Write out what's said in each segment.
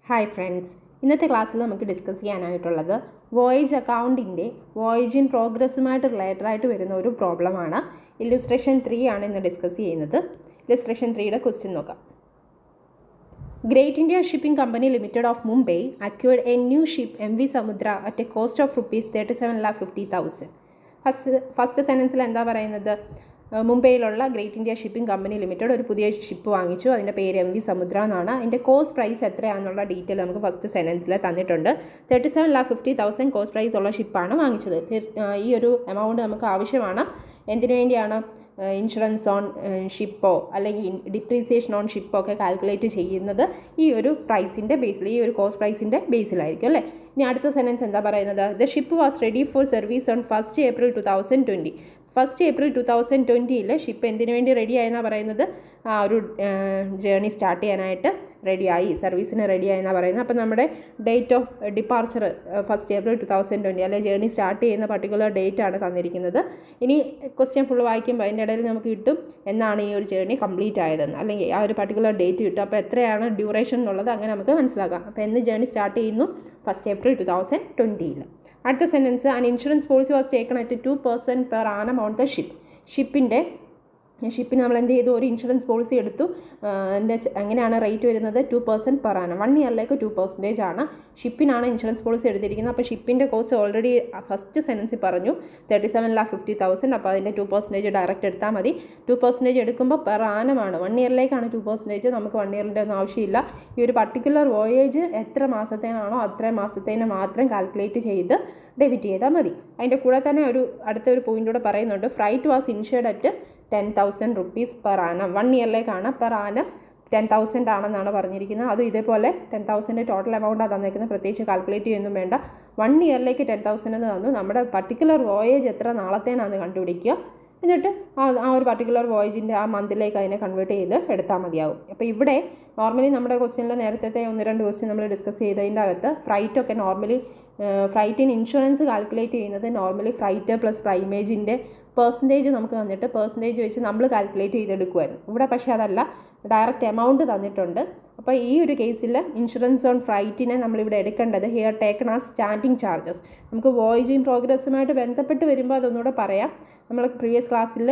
Hi friends, ഇന്നത്തെ ക്ലാസ്സിൽ നമുക്ക് ഡിസ്കസ് ചെയ്യാനായിട്ടുള്ളത് വോയേജ് അക്കൗണ്ടിൻ്റെ വോയേജ് ഇൻ പ്രോഗ്രസ്സുമായിട്ട് റിലേറ്റഡ് വരുന്ന ഒരു പ്രോബ്ലമാണ്. ഇല്ലുസ്ട്രേഷൻ 3 ആണ് ഇന്ന് ഡിസ്കസ് ചെയ്യുന്നത്. ഇല്ലുസ്ട്രേഷൻ 3യുടെ ക്വസ്റ്റ്യൻ നോക്കാം. Great India Shipping Company Limited of Mumbai acquired a new ship MV Samudra at a cost of ₹37,50,000. First സെൻറ്റൻസിൽ എന്താ പറയുന്നത്? മുംബൈയിലുള്ള Great India Shipping Company Limited ഒരു പുതിയ ഷിപ്പ് വാങ്ങിച്ചു. അതിൻ്റെ പേര് MV സമുദ്ര എന്നാണ്. അതിൻ്റെ കോസ്റ്റ് പ്രൈസ് എത്രയാണെന്നുള്ള ഡീറ്റെയിൽ നമുക്ക് ഫസ്റ്റ് സെൻറ്റൻസിൽ തന്നിട്ടുണ്ട്. 37,50,000 കോസ്റ്റ് പ്രൈസ് ഉള്ള ഷിപ്പാണ് വാങ്ങിച്ചത്. ഈ ഒരു എമൗണ്ട് നമുക്ക് ആവശ്യമാണ്. എന്തിനു വേണ്ടിയാണ്? ഇൻഷുറൻസ് ഓൺ ഷിപ്പോ അല്ലെങ്കിൽ ഡിപ്രീസിയേഷൻ ഓൺ ഷിപ്പോ ഒക്കെ കാൽക്കുലേറ്റ് ചെയ്യുന്നത് ഈ ഒരു പ്രൈസിൻ്റെ ബേസിൽ, ഈ ഒരു കോസ്റ്റ് പ്രൈസിൻ്റെ ബേസിലായിരിക്കും അല്ലേ. ഇനി അടുത്ത സെൻറ്റൻസ് എന്താ പറയുന്നത്? The ship was ready for service on 1 April 2020. 1 April 2020 ship എന്തിനു വേണ്ടി റെഡി ആയെന്നാണ് പറയുന്നത്? ഒരു ജേർണി സ്റ്റാർട്ട് ചെയ്യാനായിട്ട് റെഡിയായി, സർവീസിന് റെഡിയായെന്നാണ് പറയുന്നത്. അപ്പോൾ നമ്മുടെ ഡേറ്റ് ഓഫ് ഡിപ്പാർച്ചർ 1 April 2020, അല്ലെങ്കിൽ ജേർണി സ്റ്റാർട്ട് ചെയ്യുന്ന പർട്ടിക്കുലർ ഡേറ്റ് ആണ് തന്നിരിക്കുന്നത്. ഇനി ക്വസ്റ്റ്യൻ ഫുൾ വായിക്കുമ്പോൾ അതിൻ്റെ ഇടയിൽ നമുക്ക് കിട്ടും എന്നാണ് ഈ ഒരു ജേർണി കംപ്ലീറ്റ് ആയതെന്ന്, അല്ലെങ്കിൽ ആ ഒരു പർട്ടിക്കുലർ ഡേറ്റ് കിട്ടും. അപ്പോൾ എത്രയാണ് ഡ്യൂറേഷൻ എന്നുള്ളത് അങ്ങനെ നമുക്ക് മനസ്സിലാക്കാം. അപ്പോൾ എന്ന് ജേർണി സ്റ്റാർട്ട് ചെയ്യുന്നു? 1 April 2020. അടുത്ത sentence, an insurance policy was taken at 2% per annum on the ship. ഷിപ്പിന് നമ്മൾ എന്ത് ചെയ്തു? ഒരു ഇൻഷുറൻസ് പോളിസി എടുത്തു. അതിൻ്റെ എങ്ങനെയാണ് റേറ്റ് വരുന്നത്? 2% പെർ ആനം. 1 ഇയറിലേക്ക് 2% ആണ്. ഷിപ്പിനാണ് ഇൻഷുറൻസ് പോളിസി എടുത്തിരിക്കുന്നത്. അപ്പോൾ ഷിപ്പിൻ്റെ കോസ്റ്റ് ഓൾറെഡി ഫസ്റ്റ് സെൻറ്റൻസിൽ പറഞ്ഞു 37,50,000. അപ്പോൾ അതിൻ്റെ 2% ഡയറക്റ്റ് എടുത്താൽ മതി. 2% എടുക്കുമ്പോൾ പെർ ആനമാണ്. 1 ഇയറിലേക്കാണ് 2%. നമുക്ക് 1 ഇയറിൻ്റെ ഒന്നും ആവശ്യമില്ല. ഈ ഒരു പർട്ടിക്കുലർ വോയേജ് എത്ര മാസത്തേനാണോ അത്രയും മാസത്തേന് മാത്രം കാൽക്കുലേറ്റ് ചെയ്ത് ഡെബിറ്റ് ചെയ്താൽ മതി. അതിൻ്റെ കൂടെ തന്നെ അടുത്തൊരു പോയിൻ്റ് കൂടെ പറയുന്നുണ്ട്. Freight was insured at 10,000 rupees per annum. 1 ഇയറിലേക്കാണ്. പെർ ആനം 10,000 ആണെന്നാണ് പറഞ്ഞിരിക്കുന്നത്. അതും ഇതേപോലെ 10,000 ടോട്ടൽ എമൗണ്ടാണ് തന്നേക്കുന്നത്. പ്രത്യേകിച്ച് കാൽക്കുലേറ്റ് ചെയ്യുന്നൊന്നും വേണ്ട. 1 ഇയറിലേക്ക് 10,000 എന്ന് തന്നു. നമ്മുടെ പർട്ടിക്കുലർ വോയേജ് എത്ര നാളത്തേനാണെന്ന് കണ്ടുപിടിക്കുക. എന്നിട്ട് ആ ഒരു പർട്ടിക്കുലർ വോയേജിൻ്റെ ആ മന്തിലേക്ക് അതിനെ കൺവേർട്ട് ചെയ്ത് എടുത്താൽ മതിയാവും. അപ്പോൾ ഇവിടെ നോർമലി നമ്മുടെ ക്വസ്റ്റ്യനിൽ നേരത്തെ 1-2 ക്വസ്റ്റ്യൻ നമ്മൾ ഡിസ്കസ് ചെയ്തതിൻ്റെ അകത്ത് ഫ്രൈറ്റൊക്കെ നോർമലി ഫ്രൈറ്റിന് ഇൻഷുറൻസ് കാൽക്കുലേറ്റ് ചെയ്യുന്നത് നോർമലി ഫ്രൈറ്റ് പ്ലസ് പ്രൈമേജിൻ്റെ പെർസെൻറ്റേജ് നമുക്ക് തന്നിട്ട് പെർസെൻറ്റേജ് വെച്ച് നമ്മൾ കാൽക്കുലേറ്റ് ചെയ്തെടുക്കുമായിരുന്നു. ഇവിടെ പക്ഷേ അതല്ല, ഡയറക്റ്റ് എമൗണ്ട് തന്നിട്ടുണ്ട്. അപ്പോൾ ഈ ഒരു കേസിൽ ഇൻഷുറൻസ് ഓൺ ഫ്രൈറ്റിനെ നമ്മളിവിടെ എടുക്കേണ്ടത് here taken as standing charges. നമുക്ക് വോയേജ് ഇൻ പ്രോഗ്രസ്സുമായിട്ട് ബന്ധപ്പെട്ട് വരുമ്പോൾ അതൊന്നുകൂടെ പറയാം. നമ്മൾ പ്രീവിയസ് ക്ലാസ്സിൽ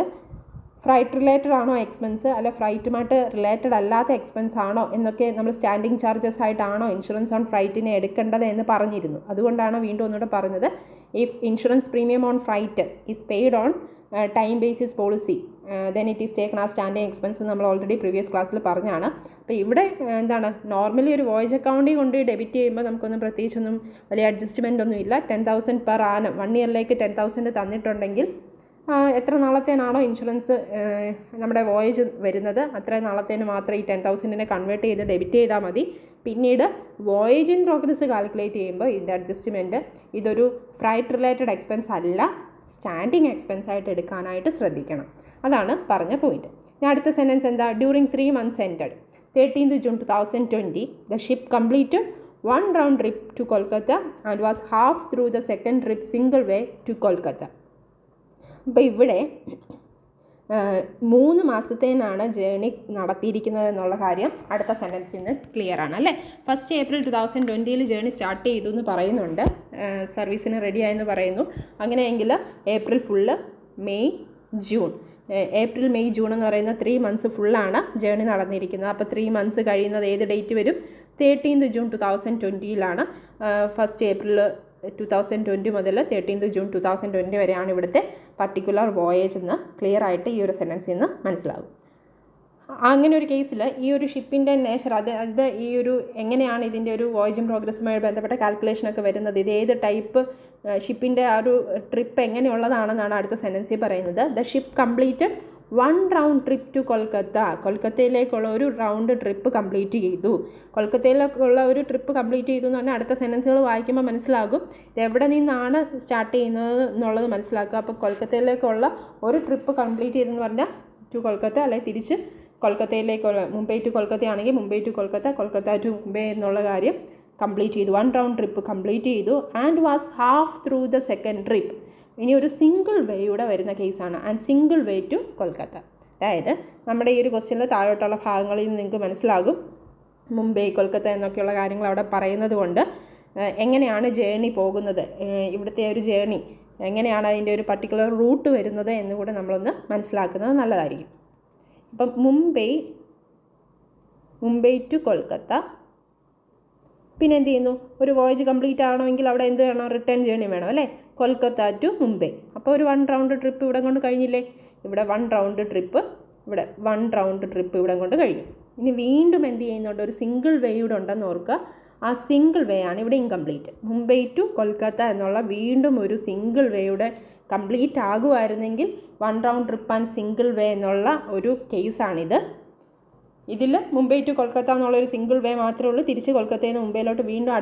ഫ്രൈറ്റ് റിലേറ്റഡ് ആണോ എക്സ്പെൻസ്, അല്ല ഫ്രൈറ്റുമായിട്ട് റിലേറ്റഡ് അല്ലാത്ത എക്സ്പെൻസ് ആണോ എന്നൊക്കെ നമ്മൾ സ്റ്റാൻഡിങ് ചാർജസ് ആയിട്ടാണോ ഇൻഷുറൻസ് ഓൺ ഫ്രൈറ്റിനെ എടുക്കേണ്ടത് എന്ന് പറഞ്ഞിരുന്നു. അതുകൊണ്ടാണ് വീണ്ടും ഒന്നുകൂടെ പറഞ്ഞത്. If insurance premium on freight is paid on time basis policy then it is taken ആ സ്റ്റാൻഡിങ് എക്സ്പെൻസ് നമ്മൾ ഓൾറെഡി പ്രീവിയസ് ക്ലാസ്സിൽ പറഞ്ഞാണ്. അപ്പോൾ ഇവിടെ എന്താണ്, നോർമലി ഒരു വോയേജ് അക്കൗണ്ടിൽ കൊണ്ട് ഡെബിറ്റ് ചെയ്യുമ്പോൾ നമുക്കൊന്നും പ്രത്യേകിച്ചൊന്നും വലിയ അഡ്ജസ്റ്റ്മെൻ്റ് ഒന്നും ഇല്ല. 10,000 പെർ ആനം 1 ഇയറിലേക്ക് 10,000 തന്നിട്ടുണ്ടെങ്കിൽ എത്ര നാളത്തേനാണോ ഇൻഷുറൻസ് നമ്മുടെ വോയേജ് വരുന്നത് അത്ര നാളത്തേന് മാത്രം ഈ 10,000 കൺവേർട്ട് ചെയ്ത് ഡെബിറ്റ് ചെയ്താൽ മതി. പിന്നീട് വോയേജ് ഇൻ പ്രോഗ്രസ് കാൽക്കുലേറ്റ് ചെയ്യുമ്പോൾ ഇതിൻ്റെ അഡ്ജസ്റ്റ്മെൻറ്റ് ഇതൊരു ഫ്രൈറ്റ് റിലേറ്റഡ് എക്സ്പെൻസ് അല്ല, സ്റ്റാൻഡിങ് എക്സ്പെൻസ് ആയിട്ട് എടുക്കാനായിട്ട് ശ്രദ്ധിക്കണം. അതാണ് പറഞ്ഞ പോയിന്റ്. ഇനി അടുത്ത സെൻറ്റൻസ് എന്താ? During 3 months ended 13th June 2020 the ship completed 1 round trip to Kolkata and was half through the second trip single way to Kolkata. അപ്പോൾ ഇവിടെ 3 മാസത്തേനാണ് ജേർണി നടത്തിയിരിക്കുന്നത് എന്നുള്ള കാര്യം അടുത്ത സെൻറ്റൻസിൽ നിന്ന് ക്ലിയർ ആണ് അല്ലേ. 1 April 2020 ജേർണി സ്റ്റാർട്ട് ചെയ്തു എന്ന് പറയുന്നുണ്ട്, സർവീസിന് റെഡിയായെന്ന് പറയുന്നു. അങ്ങനെയെങ്കിൽ April full, May June, April May June എന്ന് പറയുന്ന 3 months ഫുള്ളാണ് ജേർണി നടന്നിരിക്കുന്നത്. അപ്പോൾ 3 months കഴിയുന്നത് ഏത് ഡേറ്റ് വരും? 13th June 2020 1 April 2020 മുതൽ 13th June 2020 വരെയാണ് ഇവിടുത്തെ പർട്ടിക്കുലർ വോയേജ് എന്ന് ക്ലിയർ ആയിട്ട് ഈ ഒരു സെൻറ്റൻസിൽ നിന്ന് മനസ്സിലാകും. അങ്ങനെ ഒരു കേസിൽ ഈ ഒരു ഷിപ്പിൻ്റെ നേച്ചർ അത് ഈ ഒരു എങ്ങനെയാണ് ഇതിൻ്റെ ഒരു വോയേജ് ഇൻ പ്രോഗ്രസ്സുമായി ബന്ധപ്പെട്ട കാൽക്കുലേഷനൊക്കെ വരുന്നത്, ഇത് ഏത് ടൈപ്പ് ഷിപ്പിൻ്റെ ആ ഒരു ട്രിപ്പ് എങ്ങനെയുള്ളതാണെന്നാണ് അടുത്ത സെൻറ്റൻസിൽ പറയുന്നത്. The ship completed 1 round trip to Kolkata. കൊൽക്കത്തയിലേക്കുള്ള ഒരു റൗണ്ട് ട്രിപ്പ് കംപ്ലീറ്റ് ചെയ്തു. കൊൽക്കത്തയിലേക്കുള്ള ഒരു ട്രിപ്പ് കംപ്ലീറ്റ് ചെയ്തു എന്ന് പറഞ്ഞാൽ അടുത്ത സെൻറ്റൻസുകൾ വായിക്കുമ്പോൾ മനസ്സിലാകും ഇത് എവിടെ നിന്നാണ് സ്റ്റാർട്ട് ചെയ്യുന്നത് എന്നുള്ളത് മനസ്സിലാക്കുക. അപ്പോൾ കൊൽക്കത്തയിലേക്കുള്ള ഒരു ട്രിപ്പ് കംപ്ലീറ്റ് ചെയ്തെന്ന് പറഞ്ഞാൽ ടു കൊൽക്കത്ത, അല്ലെങ്കിൽ തിരിച്ച് കൊൽക്കത്തയിലേക്കുള്ള മുംബൈ ടു കൊൽക്കത്ത ആണെങ്കിൽ മുംബൈ ടു കൊൽക്കത്ത, കൊൽക്കത്ത ടു മുംബൈ എന്നുള്ള കാര്യം കംപ്ലീറ്റ് ചെയ്തു. 1 round ട്രിപ്പ് കംപ്ലീറ്റ് ചെയ്തു. And was half through the second trip. ഇനി ഒരു സിംഗിൾ വേയുടെ വരുന്ന കേസാണ്. And single way to Kolkata. അതായത് നമ്മുടെ ഈ ഒരു ക്വസ്റ്റ്യനിൽ താഴോട്ടുള്ള ഭാഗങ്ങളിൽ നിന്ന് നിങ്ങൾക്ക് മനസ്സിലാകും മുംബൈ, കൊൽക്കത്ത എന്നൊക്കെയുള്ള കാര്യങ്ങൾ അവിടെ പറയുന്നത് കൊണ്ട് എങ്ങനെയാണ് ജേണി പോകുന്നത്, ഇവിടുത്തെ ഒരു ജേണി എങ്ങനെയാണ് അതിൻ്റെ ഒരു പർട്ടിക്കുലർ റൂട്ട് വരുന്നത് എന്നുകൂടെ നമ്മളൊന്ന് മനസ്സിലാക്കുന്നത് നല്ലതായിരിക്കും. അപ്പം മുംബൈ ടു കൊൽക്കത്ത, പിന്നെ എന്ത് ചെയ്യുന്നു, ഒരു വോയേജ് കംപ്ലീറ്റ് ആവണമെങ്കിൽ അവിടെ എന്ത് വേണം, റിട്ടേൺ ജേണി വേണം അല്ലേ, കൊൽക്കത്ത ടു മുംബൈ. അപ്പോൾ ഒരു 1 റൗണ്ട് ട്രിപ്പ് ഇവിടെ കൊണ്ട് കഴിഞ്ഞില്ലേ, ഇവിടെ 1 റൗണ്ട് ട്രിപ്പ്, ഇവിടെ 1 റൗണ്ട് ട്രിപ്പ് ഇവിടെ കൊണ്ട് കഴിഞ്ഞു. ഇനി വീണ്ടും എന്ത് ചെയ്യുന്നുണ്ട്, ഒരു സിംഗിൾ വേ ഇവിടെ ഉണ്ടെന്ന് ഓർക്കുക. ആ സിംഗിൾ വേ ആണ് ഇവിടെ ഇൻകംപ്ലീറ്റ്. മുംബൈ ടു കൊൽക്കത്ത എന്നുള്ള വീണ്ടും ഒരു സിംഗിൾ വേയുടെ കംപ്ലീറ്റ് ആകുമായിരുന്നെങ്കിൽ 1 round trip and single way എന്നുള്ള ഒരു കേസാണിത്. ഇതിൽ മുംബൈ ടു കൊൽക്കത്ത എന്നുള്ളൊരു സിംഗിൾ വേ മാത്രമേ ഉള്ളൂ. തിരിച്ച് കൊൽക്കത്തയിൽ നിന്ന് മുംബൈയിലോട്ട് വീണ്ടും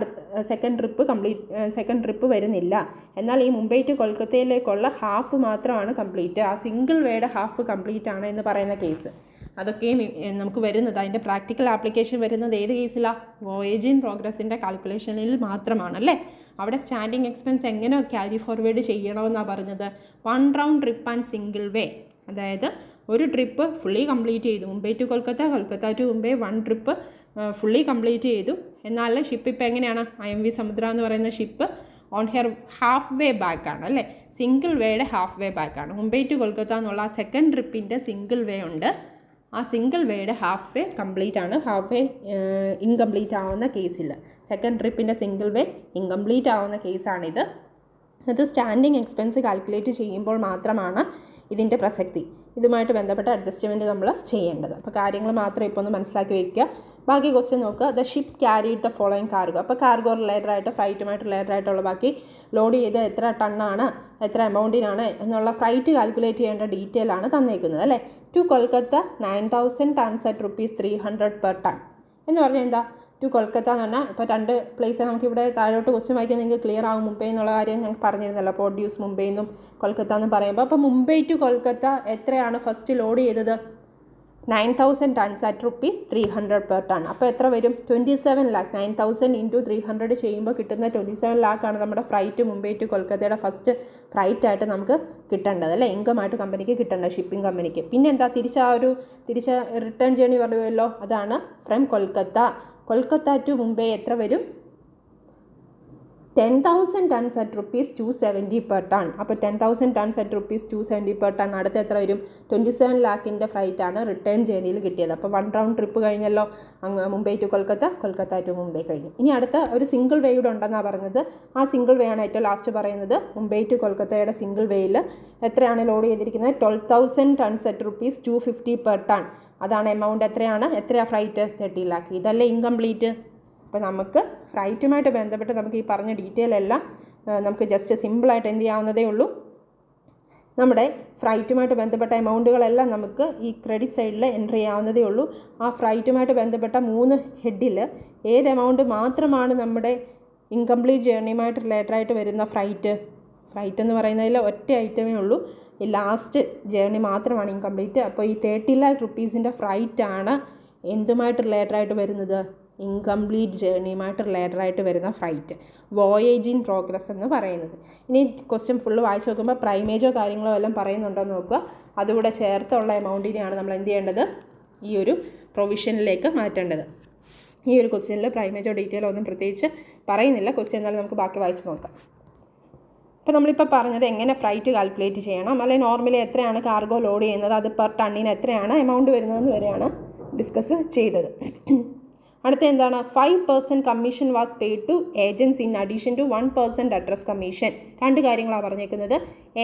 സെക്കൻഡ് ട്രിപ്പ് വരുന്നില്ല. എന്നാൽ ഈ മുംബൈ ടു കൊൽക്കത്തയിലേക്കുള്ള ഹാഫ് മാത്രമാണ് കംപ്ലീറ്റ്. ആ സിംഗിൾ വേയുടെ ഹാഫ് കംപ്ലീറ്റ് ആണ് എന്ന് പറയുന്ന കേസ്. അതൊക്കെയും നമുക്ക് വരുന്നത്, അതിൻ്റെ പ്രാക്ടിക്കൽ ആപ്ലിക്കേഷൻ വരുന്നത് ഏത് കേസിലാണ്, വോയേജ് ഇൻ പ്രോഗ്രസിൻ്റെ കാൽക്കുലേഷനിൽ മാത്രമാണല്ലേ. അവിടെ സ്റ്റാൻഡിങ് എക്സ്പെൻസ് എങ്ങനെ ക്യാരി ഫോർവേഡ് ചെയ്യണമെന്നാണ് പറഞ്ഞത്. 1 round trip and single way, അതായത് ഒരു ട്രിപ്പ് ഫുള്ളി കംപ്ലീറ്റ് ചെയ്തു, Mumbai to Kolkata, Kolkata to Mumbai 1 trip fully complete ചെയ്തു. എന്നാൽ ഷിപ്പ് ഇപ്പോൾ എങ്ങനെയാണ്, IMV സമുദ്ര എന്ന് പറയുന്ന ship on her half way ബാക്കാണ് അല്ലേ, സിംഗിൾ വേയുടെ ഹാഫ് വേ ബാക്കാണ്. മുംബൈ ടു കൊൽക്കത്ത എന്നുള്ള ആ സെക്കൻഡ് ട്രിപ്പിൻ്റെ സിംഗിൾ വേ ഉണ്ട്, ആ സിംഗിൾ വേയുടെ ഹാഫ് വേ കംപ്ലീറ്റ് ആണ്. ഹാഫ് വേ ഇൻകംപ്ലീറ്റ് ആവുന്ന കേസിൽ, സെക്കൻഡ് ട്രിപ്പിൻ്റെ സിംഗിൾ വേ ഇൻകംപ്ലീറ്റ് ആവുന്ന കേസാണിത്. അത് സ്റ്റാൻഡിങ് എക്സ്പെൻസ് കാൽക്കുലേറ്റ് ചെയ്യുമ്പോൾ മാത്രമാണ് ഇതിൻ്റെ പ്രസക്തി. ഇതുമായിട്ട് ബന്ധപ്പെട്ട അഡ്ജസ്റ്റ്മെൻറ്റ് നമ്മൾ ചെയ്യേണ്ടത്. അപ്പോൾ കാര്യങ്ങൾ മാത്രം ഇപ്പോൾ ഒന്ന് മനസ്സിലാക്കി വയ്ക്കുക. ബാക്കി ക്വസ്റ്റ്യൻ നോക്കുക. The ship carried the following cargo. അപ്പോൾ കാർഗോ റിലേറ്റഡ് ആയിട്ട്, ഫ്രൈറ്റുമായിട്ട് റിലേറ്റഡ് ആയിട്ടുള്ള ബാക്കി ലോഡ് ചെയ്ത് എത്ര ടണ്ണാണ്, എത്ര എമൗണ്ടിനാണ് എന്നുള്ള ഫ്രൈറ്റ് കാൽക്കുലേറ്റ് ചെയ്യേണ്ട ഡീറ്റെയിൽ ആണ് തന്നേക്കുന്നത് അല്ലേ. To Kolkata 9000 tons at ₹300 per ton എന്ന് പറഞ്ഞാൽ എന്താ, ടു കൊൽക്കത്ത എന്ന് പറഞ്ഞാൽ ഇപ്പോൾ 2 പ്ലേസ് നമുക്കിവിടെ താഴോട്ട് ക്വസ്റ്റ്യൻ വായിക്കാൻ നിങ്ങൾക്ക് ക്ലിയർ ആവും. മുംബൈ എന്നുള്ള കാര്യം ഞങ്ങൾക്ക് പറഞ്ഞിരുന്നല്ലോ, പ്രൊഡ്യൂസ് മുംബൈ എന്നും കൊൽക്കത്ത എന്നും പറയുമ്പോൾ. അപ്പോൾ മുംബൈ ടു കൊൽക്കത്ത എത്രയാണ് ഫസ്റ്റ് ലോഡ് ചെയ്തത്, 9000 ടൺസ് അറ്റ് ₹300 പെർ ടൺ. അപ്പോൾ എത്ര വരും, 27 lakh. 9000 × 300 ചെയ്യുമ്പോൾ കിട്ടുന്ന 27 lakh ആണ് നമ്മുടെ ഫ്രൈറ്റ് മുംബൈ ടു കൊൽക്കത്തയുടെ ഫസ്റ്റ് ഫ്രൈറ്റ് ആയിട്ട് നമുക്ക് കിട്ടേണ്ടത് അല്ലേ, ഇൻകമായിട്ട് കമ്പനിക്ക് കിട്ടേണ്ടത്, ഷിപ്പിംഗ് കമ്പനിക്ക്. പിന്നെ എന്താ, തിരിച്ച റിട്ടേൺ ജേണി പറയുമല്ലോ, അതാണ് ഫ്രം കൊൽക്കത്ത ടു മുംബൈ എത്ര വരും, 10,000 ടൺസ് അറ്റ് ₹270 പെർ ടൺ. അപ്പോൾ 10,000 ടൺസ് അറ്റ് ₹270 പെർ ടൺ. അടുത്ത എത്ര വരും, 27 lakhൻ്റെ ഫ്ലൈറ്റാണ് റിട്ടേൺ ജേണിയിൽ കിട്ടിയത്. അപ്പോൾ 1 റൗണ്ട് ട്രിപ്പ് കഴിഞ്ഞല്ലോ, മുംബൈ ടു കൊൽക്കത്ത, കൊൽക്കത്ത ടു മുംബൈ കഴിഞ്ഞു. ഇനി അടുത്ത ഒരു സിംഗിൾ വേ കൂടെ ഉണ്ടെന്നാണ് പറഞ്ഞത്. ആ സിംഗിൾ വേ ആണ് ഏറ്റവും ലാസ്റ്റ് പറയുന്നത്. മുംബൈ ടു കൊൽക്കത്തയുടെ സിംഗിൾ വേയിൽ എത്രയാണ് ലോഡ് ചെയ്തിരിക്കുന്നത്, 12,000 ടൺസ് അറ്റ് ₹250 പെർ ടൺ. അതാണ് എമൗണ്ട്. എത്രയാണ് ഫ്ലൈറ്റ്, 30 lakh. ഇതല്ലേ ഇൻകംപ്ലീറ്റ്. അപ്പോൾ നമുക്ക് ഫ്ലൈറ്റുമായിട്ട് ബന്ധപ്പെട്ട് നമുക്ക് ഈ പറഞ്ഞ ഡീറ്റെയിൽ എല്ലാം നമുക്ക് ജസ്റ്റ് സിമ്പിളായിട്ട് എന്ത് ചെയ്യാവുന്നതേ ഉള്ളൂ, നമ്മുടെ ഫ്ലൈറ്റുമായിട്ട് ബന്ധപ്പെട്ട എമൗണ്ടുകളെല്ലാം നമുക്ക് ഈ ക്രെഡിറ്റ് സൈഡിൽ എൻ്റർ ചെയ്യാവുന്നതേ ഉള്ളൂ. ആ ഫ്ലൈറ്റുമായിട്ട് ബന്ധപ്പെട്ട 3 ഹെഡിൽ ഏത് എമൗണ്ട് മാത്രമാണ് നമ്മുടെ ഇൻകംപ്ലീറ്റ് ജേർണിയുമായിട്ട് റിലേറ്റഡായിട്ട് വരുന്ന ഫ്ലൈറ്റ് എന്ന് പറയുന്നതിൽ ഒറ്റ ഐറ്റമേ ഉള്ളൂ, ഈ ലാസ്റ്റ് ജേർണി മാത്രമാണ് ഇൻകംപ്ലീറ്റ്. അപ്പോൾ ഈ 30 lakh ഫ്ലൈറ്റാണ് എന്തുമായിട്ട് റിലേറ്റഡായിട്ട് വരുന്നത്, ഇൻകംപ്ലീറ്റ് ജേർണിയുമായിട്ട് റിലേറ്റഡായിട്ട് വരുന്ന ഫ്ലൈറ്റ്, വോയേജ് ഇൻ പ്രോഗ്രസ് എന്ന് പറയുന്നത്. ഇനി ക്വസ്റ്റ്യൻ ഫുള്ള് വായിച്ച് നോക്കുമ്പോൾ പ്രൈമേജോ കാര്യങ്ങളോ എല്ലാം പറയുന്നുണ്ടോ എന്ന് നോക്കുക. അതുകൂടെ ചേർത്തുള്ള എമൗണ്ടിനെയാണ് നമ്മൾ എന്ത് ചെയ്യേണ്ടത്, ഈ ഒരു പ്രൊവിഷനിലേക്ക് മാറ്റേണ്ടത്. ഈ ഒരു ക്വസ്റ്റ്യനിൽ പ്രൈമേജോ ഡീറ്റെയിലോ ഒന്നും പ്രത്യേകിച്ച് പറയുന്നില്ല. ക്വസ്റ്റ്യൻ എന്നാലും നമുക്ക് ബാക്കി വായിച്ച് നോക്കാം. അപ്പോൾ നമ്മളിപ്പോൾ പറഞ്ഞത് എങ്ങനെ ഫ്ലൈറ്റ് കാൽക്കുലേറ്റ് ചെയ്യണം, അല്ലെങ്കിൽ നോർമലി എത്രയാണ് കാർഗോ ലോഡ് ചെയ്യുന്നത്, അത് പെർ ടണ്ണിന് എത്രയാണ് എമൗണ്ട് വരുന്നതെന്ന് വരെയാണ് ഡിസ്കസ് ചെയ്തത്. അടുത്ത എന്താണ്, 5% commission was paid to agents in addition to 1% address commission. 2 കാര്യങ്ങളാണ് പറഞ്ഞേക്കുന്നത്.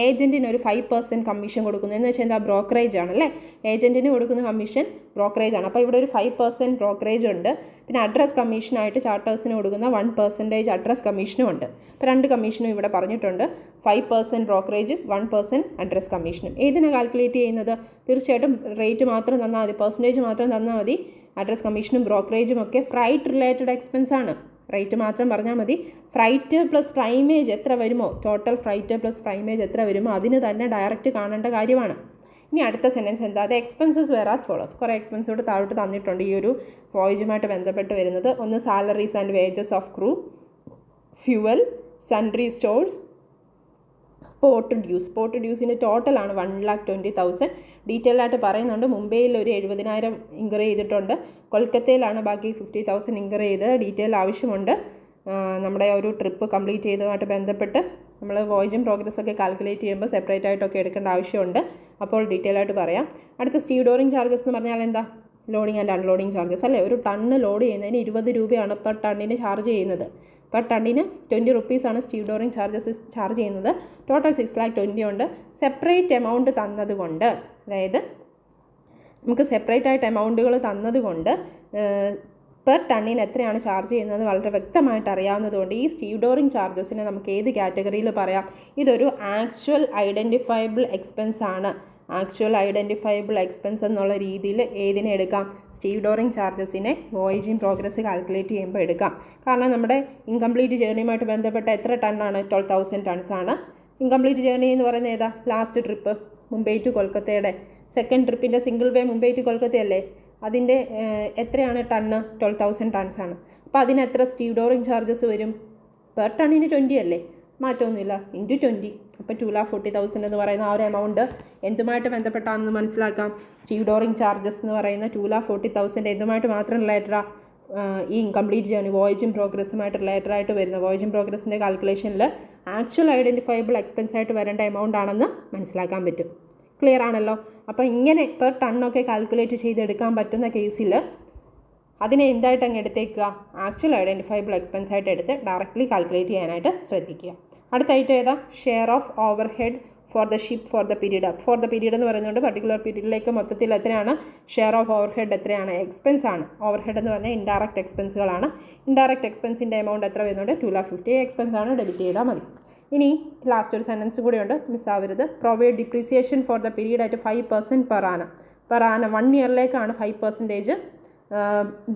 ഏജൻറ്റിന് ഒരു 5% കമ്മീഷൻ കൊടുക്കുന്നത് എന്ന് വെച്ചാൽ എന്താ, ബ്രോക്കറേജ് ആണല്ലേ. ഏജൻറ്റിന് കൊടുക്കുന്ന കമ്മീഷൻ ബ്രോക്കറേജ് ആണ്. അപ്പോൾ ഇവിടെ ഒരു 5% ബ്രോക്കറേജ് ഉണ്ട്. പിന്നെ അഡ്രസ് കമ്മീഷനായിട്ട് ചാർട്ടേഴ്സിന് കൊടുക്കുന്ന 1% അഡ്രസ് കമ്മീഷനും ഉണ്ട്. അപ്പോൾ 2 കമ്മീഷനും ഇവിടെ പറഞ്ഞിട്ടുണ്ട്. 5% ബ്രോക്കറേജും 1% അഡ്രസ് കമ്മീഷനും. ഏതിനാണ് കാൽക്കുലേറ്റ് ചെയ്യുന്നത്, തീർച്ചയായിട്ടും റേറ്റ് മാത്രം തന്നാൽ മതി, പെർസെൻറ്റേജ് മാത്രം തന്നാൽ മതി. അഡ്രസ് കമ്മീഷനും ബ്രോക്കറേജും ഒക്കെ ഫ്രൈറ്റ് റിലേറ്റഡ് എക്സ്പെൻസ് ആണ്. റേറ്റ് മാത്രം പറഞ്ഞാൽ മതി. ഫ്രൈറ്റ് പ്ലസ് പ്രൈമേജ് എത്ര വരുമോ, ടോട്ടൽ ഫ്രൈറ്റ് പ്ലസ് പ്രൈമേജ് എത്ര വരുമോ അതിന് തന്നെ ഡയറക്റ്റ് കാണേണ്ട കാര്യമാണ്. ഇനി അടുത്ത സെൻറ്റൻസ് എന്താ, അത് എക്സ്പെൻസസ് വേർ ആസ് ഫോളോസ്. കുറേ എക്സ്പെൻസോട് താഴോട്ട് തന്നിട്ടുണ്ട് ഈ ഒരു വോയേജുമായിട്ട് ബന്ധപ്പെട്ട് വരുന്നത്. ഒന്ന് salaries and wages of crew, fuel, sundry stores, port ഡ്യൂസിൻ്റെ ടോട്ടലാണ് 1,20,000. ഡീറ്റെയിൽ ആയിട്ട് പറയുന്നുണ്ട്. മുംബൈയിൽ ഒരു 70,000 ഇൻക്വയർ ചെയ്തിട്ടുണ്ട്. കൊൽക്കത്തയിലാണ് ബാക്കി 50,000 ഇൻക്വയർ ചെയ്ത്. ഡീറ്റെയിൽ ആവശ്യമുണ്ട്. നമ്മുടെ ഒരു ട്രിപ്പ് കംപ്ലീറ്റ് ചെയ്തതുമായിട്ട് ബന്ധപ്പെട്ട് നമ്മൾ വോയേജും പ്രോഗ്രസ്സൊക്കെ കാൽക്കുലേറ്റ് ചെയ്യുമ്പോൾ സെപ്പറേറ്റ് ആയിട്ടൊക്കെ എടുക്കേണ്ട ആവശ്യമുണ്ട്. അപ്പോൾ ഡീറ്റെയിൽ ആയിട്ട് പറയാം. അടുത്ത സ്റ്റീവഡോറിങ് ചാർജസ് എന്ന് പറഞ്ഞാൽ എന്താ? ലോഡിങ് ആൻഡ് അൺലോഡിങ് ചാർജസ് അല്ലേ. ഒരു ടണ്ണ് ലോഡ് ചെയ്യുന്നതിന് 20 രൂപയാണ് പെർ ടണ്ണിന് ചാർജ് ചെയ്യുന്നത്. പെർ ടണ്ണിന് 20 റുപ്പീസാണ് സ്റ്റീവഡോറിങ് ചാർജസ് ചാർജ് ചെയ്യുന്നത്. ടോട്ടൽ 6,20,000 ഉണ്ട്. സെപ്പറേറ്റ് എമൗണ്ട് തന്നതുകൊണ്ട്, അതായത് നമുക്ക് സെപ്പറേറ്റ് ആയിട്ട് എമൗണ്ടുകൾ തന്നതുകൊണ്ട് പെർ ടണ്ണിന് എത്രയാണ് ചാർജ് ചെയ്യുന്നത് വളരെ വ്യക്തമായിട്ട് അറിയാവുന്നതുകൊണ്ട് ഈ സ്റ്റീവഡോറിങ് ചാർജസിനെ നമുക്ക് ഏത് കാറ്റഗറിയിൽ പറയാം? ഇതൊരു ആക്ച്വൽ ഐഡൻറ്റിഫയബിൾ എക്സ്പെൻസ് ആണ്. ആക്ച്വൽ ഐഡൻറ്റിഫയബിൾ എക്സ്പെൻസ് എന്നുള്ള രീതിയിൽ ഏതിനെ എടുക്കാം? സ്റ്റീവഡോറിങ് ചാർജസിനെ വോയേജ് ഇൻ പ്രോഗ്രസ് കാൽക്കുലേറ്റ് ചെയ്യുമ്പോൾ എടുക്കാം. കാരണം നമ്മുടെ ഇൻകംപ്ലീറ്റ് ജേർണിയുമായിട്ട് ബന്ധപ്പെട്ട എത്ര ടണ്ണാണ്? 12,000 ടൺസ് ആണ്. ഇൻകംപ്ലീറ്റ് ജേർണി എന്ന് പറയുന്നത് ഏതാ? ലാസ്റ്റ് ട്രിപ്പ് മുംബൈ ടു കൊൽക്കത്തയുടെ സെക്കൻഡ് ട്രിപ്പിൻ്റെ സിംഗിൾ വേ മുംബൈ ടു കൊൽക്കത്തയല്ലേ? അതിൻ്റെ എത്രയാണ് ടണ്ണ്? 12,000 ടൺസ് ആണ്. അപ്പോൾ അതിന് എത്ര സ്റ്റീവഡോറിങ് ചാർജസ് വരും? പെർ ടണ്ണിന് 20 അല്ലേ? മാറ്റമൊന്നുമില്ല. ഇൻറ്റു 20. അപ്പോൾ 2,40,000 എന്ന് പറയുന്ന ആ ഒരു എമൗണ്ട് എന്തുമായിട്ട് ബന്ധപ്പെട്ടാണെന്ന് മനസ്സിലാക്കാം. സ്റ്റീവഡോറിങ് ചാർജസ് എന്ന് പറയുന്ന 2,40,000 എന്തുമായിട്ട് മാത്രം റിലേറ്റഡാണ്? ഈ ഇൻകംപ്ലീറ്റ് ജേർണി വോയേജും പ്രോഗ്രസ്സുമായിട്ട് റിലേറ്റഡായിട്ട് വരുന്ന വോയേജും പ്രോഗ്രസ്സിൻ്റെ കാൽക്കുലേഷനിൽ ആക്ച്വൽ ഐഡൻറ്റിഫയബിൾ എക്സ്പെൻസ് ആയിട്ട് വരേണ്ട എമൗണ്ട് ആണെന്ന് മനസ്സിലാക്കാൻ പറ്റും. ക്ലിയർ ആണല്ലോ? അപ്പോൾ ഇങ്ങനെ പെർ ടണ്ണൊക്കെ കാൽക്കുലേറ്റ് ചെയ്തെടുക്കാൻ പറ്റുന്ന കേസിൽ അതിനെ എന്തായിട്ട് അങ്ങ് എടുത്തേക്കുക? ആക്ച്വൽ ഐഡൻറ്റിഫയബിൾ എക്സ്പെൻസ് ആയിട്ട് എടുത്ത് ഡയറക്റ്റ്ലി കാൽക്കുലേറ്റ് ചെയ്യാനായിട്ട് ശ്രദ്ധിക്കുക. അടുത്ത ഐറ്റം ഏതാ? Share of over head for the ship four the period. Four the period എന്ന് പറയുന്നുണ്ട്. പർട്ടിക്കുലർ പീരീഡിലേക്ക് മൊത്തത്തിൽ എത്രയാണ് ഷെയർ ഓഫ് ഓവർ ഹെഡ്? എത്രയാണ്? എക്സ്പെൻസ് ആണ്. ഓവർ ഹെഡ് എന്ന് പറഞ്ഞാൽ ഇൻഡയറക്റ്റ് എക്സ്പെൻസുകളാണ്. ഇൻഡയറക്റ്റ് എക്സ്പെൻസിൻ്റെ എമൗണ്ട് എത്ര വരുന്നുണ്ട്? 2,50,000 എക്സ്പെൻസ് ആണ്. ഡെബിറ്റ് ചെയ്താൽ മതി. ഇനി ലാസ്റ്റ് ഒരു സെൻറ്റൻസ് കൂടെയുണ്ട്, മിസ്സാവരുത്. Provide depreciation for the period ആയിട്ട് 5% പെർ ആനം. 1 ഇയറിലേക്കാണ് 5%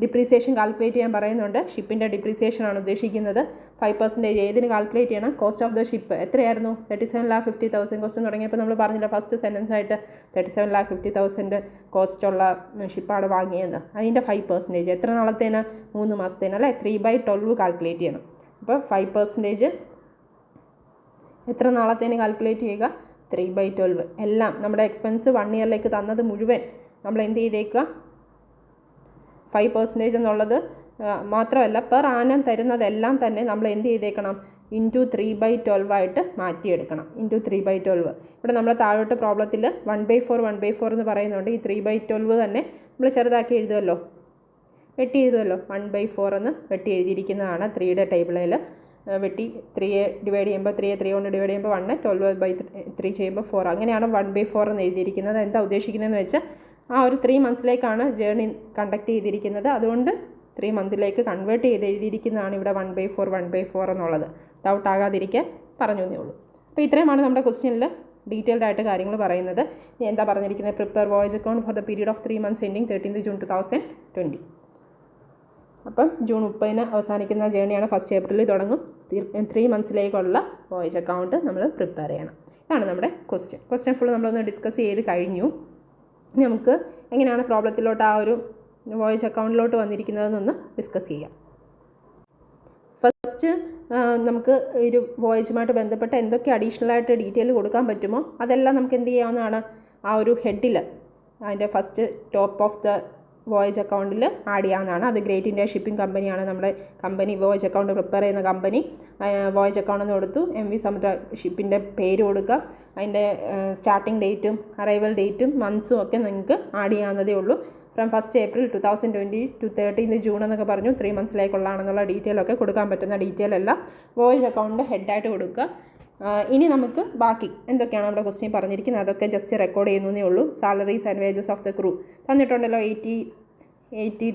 ഡിപ്രീസിയേഷൻ കാൽക്കുലേറ്റ് ചെയ്യാൻ പറയുന്നുണ്ട്. ഷിപ്പിൻ്റെ ഡിപ്രീസിയേഷനാണ് ഉദ്ദേശിക്കുന്നത്. 5% ഏതിന് കാൽക്കുലേറ്റ് ചെയ്യണം? കോസ്റ്റ് ഓഫ് ദ ഷിപ്പ് എത്രയായിരുന്നു? 37,50,000. ക്വസ്റ്റ്യൻ തുടങ്ങിയപ്പോൾ നമ്മൾ പറഞ്ഞില്ല ഫസ്റ്റ് സെൻറ്റൻസ് ആയിട്ട് 37,50,000 കോസ്റ്റുള്ള ഷിപ്പാണ് വാങ്ങിയത്. അതിൻ്റെ 5% എത്ര നാളത്തേന്? 3 മാസത്തേന് അല്ലേ? 3/12 കാൽക്കുലേറ്റ് ചെയ്യണം. അപ്പോൾ 5% എത്ര നാളത്തേന് കാൽക്കുലേറ്റ് ചെയ്യുക? 3/12. എല്ലാം നമ്മുടെ എക്സ്പെൻസ് 1 ഇയറിലേക്ക് തന്നത് മുഴുവൻ നമ്മൾ എന്ത് ചെയ്തേക്കുക? 5% എന്നുള്ളത് മാത്രമല്ല, പെർ ആനം തരുന്നതെല്ലാം തന്നെ നമ്മൾ എന്ത് ചെയ്തേക്കണം? ഇൻറ്റു 3/12 ആയിട്ട് മാറ്റിയെടുക്കണം. ഇൻറ്റു 3/12. ഇവിടെ നമ്മൾ താഴോട്ട് പ്രോബ്ലത്തിൽ 1/4 എന്ന് പറയുന്നുണ്ട്. ഈ 3/12 തന്നെ നമ്മൾ ചെറുതാക്കി എഴുതുമല്ലോ, വെട്ടി എഴുതുമല്ലോ. 1/4 എന്ന് വെട്ടി എഴുതിയിരിക്കുന്നതാണ് 3യുടെ ടേബിളിൽ. വെട്ടി 3 ഡിവൈഡ് ചെയ്യുമ്പോൾ 3 കൊണ്ട് ഡിവൈഡ് ചെയ്യുമ്പോൾ 1, 12/3 ചെയ്യുമ്പോൾ 4. അങ്ങനെയാണ് 1/4 എന്ന് എഴുതിയിരിക്കുന്നത്. എന്താ ഉദ്ദേശിക്കുന്നതെന്ന് വെച്ചാൽ ആ ഒരു 3 മന്ത്സിലേക്കാണ് ജേർണി കണ്ടക്ട് ചെയ്തിരിക്കുന്നത്. അതുകൊണ്ട് 3 മന്തിലേക്ക് കൺവേർട്ട് ചെയ്ത് എഴുതിയിരിക്കുന്നതാണ് ഇവിടെ 1/4 എന്നുള്ളത്. ഡൗട്ട് ആകാതിരിക്കാൻ പറഞ്ഞു എന്നേ ഉള്ളൂ. അപ്പോൾ ഇത്രയുമാണ് നമ്മുടെ ക്വസ്റ്റ്യനിൽ ഡീറ്റെയിൽഡ് ആയിട്ട് കാര്യങ്ങൾ പറയുന്നത്. ഇനി എന്താ പറഞ്ഞിരിക്കുന്നത്? Prepare voyage account for the period of 3 months ending 13th June 2020. അപ്പം ജൂൺ 30 അവസാനിക്കുന്ന ജേർണിയാണ്. 1st April തുടങ്ങും. 3 മന്ത്സിലേക്കുള്ള വോയേജ് അക്കൗണ്ട് നമ്മൾ പ്രിപ്പയർ ചെയ്യണം. ഇതാണ് നമ്മുടെ ക്വസ്റ്റ്യൻ ഫുൾ നമ്മളൊന്ന് ഡിസ്കസ് ചെയ്ത് കഴിഞ്ഞു. ഇനി നമുക്ക് എങ്ങനെയാണ് പ്രോബ്ലത്തിലോട്ട് ആ ഒരു വോയേജ് അക്കൗണ്ടിലോട്ട് വന്നിരിക്കുന്നതെന്നൊന്ന് ഡിസ്കസ് ചെയ്യാം. ഫസ്റ്റ് നമുക്ക് ഒരു വോയേജുമായിട്ട് ബന്ധപ്പെട്ട എന്തൊക്കെ അഡീഷണലായിട്ട് ഡീറ്റെയിൽ കൊടുക്കാൻ പറ്റുമോ അതെല്ലാം നമുക്ക് എന്ത് ചെയ്യാവുന്നതാണ്? ആ ഒരു ഹെഡിൽ അതിൻ്റെ first top of the voyage അക്കൗണ്ടിൽ ആഡ് ചെയ്യാവുന്നതാണ്. അത് ഗ്രേറ്റ് ഇന്ത്യ ഷിപ്പിംഗ് കമ്പനിയാണ് നമ്മുടെ കമ്പനി. വോയേജ് അക്കൗണ്ട് പ്രിപ്പയർ ചെയ്യുന്ന കമ്പനി. വോയേജ് അക്കൗണ്ട് എന്ന് കൊടുത്തു. MV സമുദ്ര ഷിപ്പിൻ്റെ പേര് കൊടുക്കുക. അതിൻ്റെ സ്റ്റാർട്ടിംഗ് ഡേറ്റും അറൈവൽ ഡേറ്റും മന്ത്സും ഒക്കെ നിങ്ങൾക്ക് ആഡ് ചെയ്യാവുന്നതേ ഉള്ളൂ. From 1st April 2020 to 13th June എന്നൊക്കെ പറഞ്ഞു 3 മന്ത്സിലേക്കുള്ളതാണെന്നുള്ള ഡീറ്റെയിലൊക്കെ കൊടുക്കാൻ പറ്റുന്ന ഡീറ്റെയിൽ എല്ലാം വോയേജ് അക്കൗണ്ടിൻ്റെ ഹെഡായിട്ട് കൊടുക്കുക. ഇനി നമുക്ക് ബാക്കി എന്തൊക്കെയാണ് നമ്മുടെ ക്വസ്റ്റ്യൻ പറഞ്ഞിരിക്കുന്നത് അതൊക്കെ ജസ്റ്റ് റെക്കോർഡ് ചെയ്യുന്നതേ ഉള്ളൂ. Salaries and wages of the crew തന്നിട്ടുണ്ടല്ലോ. 8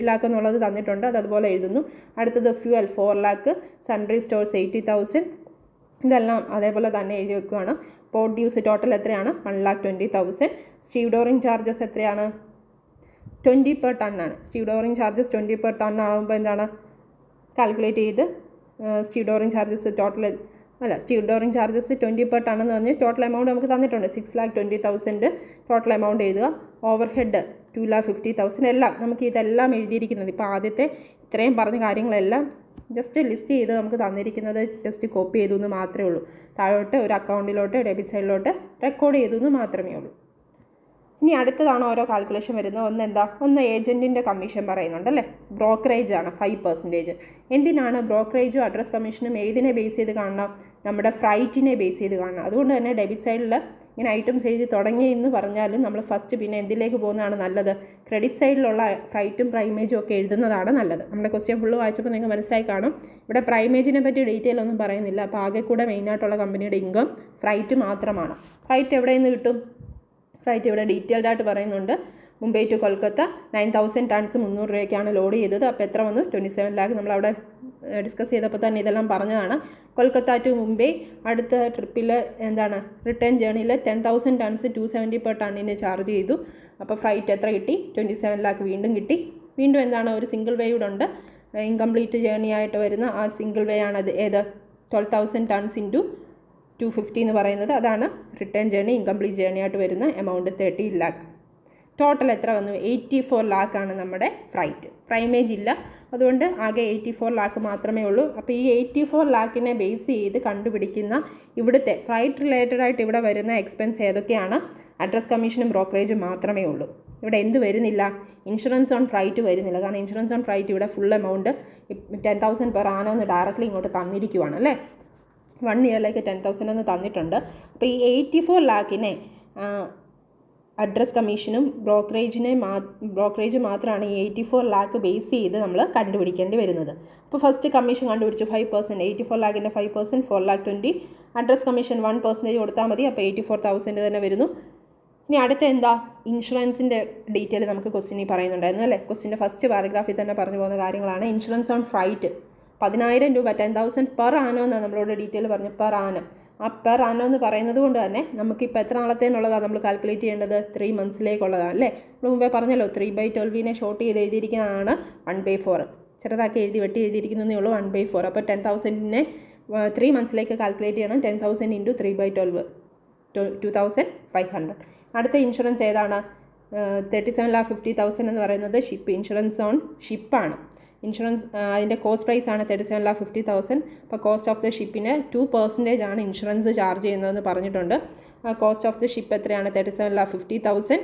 lakh എന്നുള്ളത് തന്നിട്ടുണ്ട്. അത് അതുപോലെ എഴുതുന്നു. അടുത്തത് ഫ്യൂവൽ 4 lakh, സൺഡ്രി സ്റ്റോർസ് 80,000. ഇതെല്ലാം അതേപോലെ തന്നെ എഴുതി വെക്കുകയാണ്. പോർട്ട് ഡ്യൂസ് ടോട്ടൽ എത്രയാണ്? 1,20,000. സ്റ്റീവഡോറിങ് ചാർജസ് എത്രയാണ്? 20 per ton ആണ്. സ്റ്റീവഡോറിങ് ചാർജസ് 20 per ton ആകുമ്പോൾ എന്താണ് കാൽക്കുലേറ്റ് ചെയ്ത് സ്റ്റീവഡോറിങ് ചാർജസ് സ്റ്റീവഡോറിങ് ചാർജസ് 20 per ton എന്ന് പറഞ്ഞ് ടോട്ടൽ എമൗണ്ട് നമുക്ക് തന്നിട്ടുണ്ട്. 6,20,000 ടോട്ടൽ എമൗണ്ട് എഴുതുക. Over head 2,50,000. എല്ലാം നമുക്ക് ഇതെല്ലാം എഴുതിയിരിക്കുന്നത്. ഇപ്പോൾ ആദ്യത്തെ ഇത്രയും പറഞ്ഞ കാര്യങ്ങളെല്ലാം ജസ്റ്റ് ലിസ്റ്റ് ചെയ്ത് നമുക്ക് തന്നിരിക്കുന്നത് ജസ്റ്റ് കോപ്പി ചെയ്തു എന്ന് മാത്രമേ ഉള്ളൂ. താഴോട്ട് ഒരു അക്കൗണ്ടിലോട്ട് ഡെബിറ്റ് സൈഡിലോട്ട് റെക്കോർഡ് ചെയ്തു എന്ന് മാത്രമേ ഉള്ളൂ. ഇനി അടുത്തതാണ് ഓരോ കാൽക്കുലേഷൻ വരുന്നത്. ഒന്ന് ഏജൻറ്റിൻ്റെ കമ്മീഷൻ പറയുന്നുണ്ടല്ലേ, ബ്രോക്കറേജ് ആണ് 5%. എന്തിനാണ് ബ്രോക്കറേജും അഡ്രസ് കമ്മീഷനും ഏതിനെ ബേസ് ചെയ്ത് കാണണം? നമ്മുടെ ഫ്രൈറ്റിനെ ബേസ് ചെയ്ത് കാണണം. അതുകൊണ്ട് തന്നെ ഡെബിറ്റ് സൈഡിൽ ഇങ്ങനെ ഐറ്റംസ് എഴുതി തുടങ്ങിയെന്ന് പറഞ്ഞാലും നമ്മൾ ഫസ്റ്റ് പിന്നെ എന്തിലേക്ക് പോകുന്നതാണ് നല്ലത്? ക്രെഡിറ്റ് സൈഡിലുള്ള ഫ്രൈറ്റും പ്രൈമേജും ഒക്കെ എഴുതുന്നതാണ് നല്ലത്. നമ്മുടെ ക്വസ്റ്റ്യൻ ഫുള്ള് വായിച്ചപ്പോൾ നിങ്ങൾക്ക് മനസ്സിലായി കാണും. ഇവിടെ പ്രൈമേജിനെ പറ്റി ഡീറ്റെയിൽ ഒന്നും പറയുന്നില്ല. അപ്പോൾ ആകെ കൂടെ മെയിനായിട്ടുള്ള കമ്പനിയുടെ ഇൻകം ഫ്രൈറ്റ് മാത്രമാണ്. ഫ്രൈറ്റ് എവിടെ നിന്ന് കിട്ടും? ഫ്രൈറ്റ് ഇവിടെ ഡീറ്റെയിൽഡ് ആയിട്ട് പറയുന്നുണ്ട്. മുംബൈ ടു കൊൽക്കത്ത 9000 ടൺസ് 300 രൂപയ്ക്കാണ് ലോഡ് ചെയ്തത്. അപ്പോൾ എത്ര വന്നു? 27 lakh. നമ്മളവിടെ ഡിസ്കസ് ചെയ്തപ്പോൾ തന്നെ ഇതെല്ലാം പറഞ്ഞതാണ്. കൊൽക്കത്ത ടു മുംബൈ അടുത്ത ട്രിപ്പിൽ റിട്ടേൺ ജേണിയിൽ 10,000 ടൺസ് 270 per ടണ്ണിന് ചാർജ് ചെയ്തു. അപ്പോൾ ഫ്രൈറ്റ് എത്ര കിട്ടി? 27 lakh വീണ്ടും കിട്ടി. വീണ്ടും ഒരു സിംഗിൾ വേ കൂടെ ഉണ്ട്. ഇൻകംപ്ലീറ്റ് ജേണി ആയിട്ട് വരുന്ന ആ സിംഗിൾ വേ ആണ് ഏത്? 12,000 ടൺസ് ഇൻറ്റു 250 എന്ന് പറയുന്നത്. അതാണ് റിട്ടേൺ ജേണി, ഇൻകംപ്ലീറ്റ് ജേണി ആയിട്ട് വരുന്ന എമൗണ്ട് 30 lakh. ടോട്ടൽ എത്ര വന്നു? 84 lakh ആണ് നമ്മുടെ ഫ്രൈറ്റ്. പ്രൈമേജ് ഇല്ല, അതുകൊണ്ട് ആകെ 84 lakh മാത്രമേ ഉള്ളൂ. അപ്പോൾ ഈ 84 lakhനെ ബേസ് ചെയ്ത് കണ്ടുപിടിക്കുന്ന ഇവിടുത്തെ ഫ്രൈറ്റ് റിലേറ്റഡ് ആയിട്ട് ഇവിടെ വരുന്ന എക്സ്പെൻസ് ഏതൊക്കെയാണ്? അഡ്രസ് കമ്മീഷനും ബ്രോക്കറേജും മാത്രമേ ഉള്ളൂ. ഇവിടെ എന്ത് വരുന്നില്ല? ഇൻഷുറൻസ് ഓൺ ഫ്രൈറ്റ് വരുന്നില്ല. കാരണം ഇൻഷുറൻസ് ഓൺ ഫ്രൈറ്റ് ഇവിടെ ഫുൾ എമൗണ്ട് 10,000 per annum എന്ന് ഡയറക്റ്റ്ലി ഇങ്ങോട്ട് തന്നിരിക്കുവാണ് അല്ലേ. 1 yearലേക്ക് 10,000 എന്ന് തന്നിട്ടുണ്ട്. അപ്പോൾ ഈ 84 lakhനെ അഡ്രസ് കമ്മീഷനും ബ്രോക്കറേജ് മാത്രമാണ് ഈ 84 lakh ബേസ് ചെയ്ത് നമ്മൾ കണ്ടുപിടിക്കേണ്ടി വരുന്നത്. അപ്പോൾ ഫസ്റ്റ് കമ്മീഷൻ കണ്ടുപിടിച്ചു 5%. 84 lakhൻ്റെ 5% 4,20,000. അഡ്രസ് കമ്മീഷൻ 1% കൊടുത്താൽ മതി. അപ്പോൾ 84,000 തന്നെ വരുന്നു. ഇനി അടുത്ത ഇൻഷുറൻസിൻ്റെ ഡീറ്റെയിൽ നമുക്ക് ക്വസ്റ്റ്യനിൽ പറയുന്നുണ്ടായിരുന്നു അല്ലേ. ക്വസ്റ്റ്യൻ്റെ ഫസ്റ്റ് പാരഗ്രാഫിൽ തന്നെ പറഞ്ഞു പോകുന്ന കാര്യങ്ങളാണ്. ഇൻഷുറൻസ് ഓൺ ഫ്രൈറ്റ് 10,000 രൂപ 10,000 per annum എന്നാണ് നമ്മളോട് ഡീറ്റെയിൽ പറഞ്ഞു. Per annum. ആ പെർ ആനം എന്ന് പറയുന്നത് കൊണ്ട് തന്നെ നമുക്കിപ്പോൾ എത്ര നാളത്തേനുള്ളതാണ് നമ്മൾ കാൽക്കുലേറ്റ് ചെയ്യേണ്ടത്? 3 monthsലേക്കുള്ളതാണ് അല്ലേ. നമ്മൾ മുമ്പേ പറഞ്ഞല്ലോ 3/12 ഷോർട്ട് ചെയ്ത് എഴുതിയിരിക്കുന്നതാണ് 1/4. ചെറുതാക്കി വെട്ടി എഴുതിയിരിക്കുന്നതേ ഉള്ളൂ 1/4. അപ്പോൾ 10,000നെ 3 monthsലേക്ക് കാൽക്കുലേറ്റ് ചെയ്യണം. 10,000 ഇൻറ്റു 3/12 2,500. അടുത്ത ഇൻഷുറൻസ് ഏതാണ്? 37,50,000 എന്ന് പറയുന്നത് ഇൻഷുറൻസ് ഓൺ ഷിപ്പാണ്. ഇൻഷുറൻസ് അതിൻ്റെ കോസ്റ്റ് പ്രൈസ് ആണ് 37,50,000. അപ്പോൾ കോസ്റ്റ് ഓഫ് ദ ഷിപ്പിന് 2% ആണ് ഇൻഷുറൻസ് ചാർജ് ചെയ്യുന്നതെന്ന് പറഞ്ഞിട്ടുണ്ട്. കോസ്റ്റ് ഓഫ് ദ ഷിപ്പ് എത്രയാണ്? 37,50,000.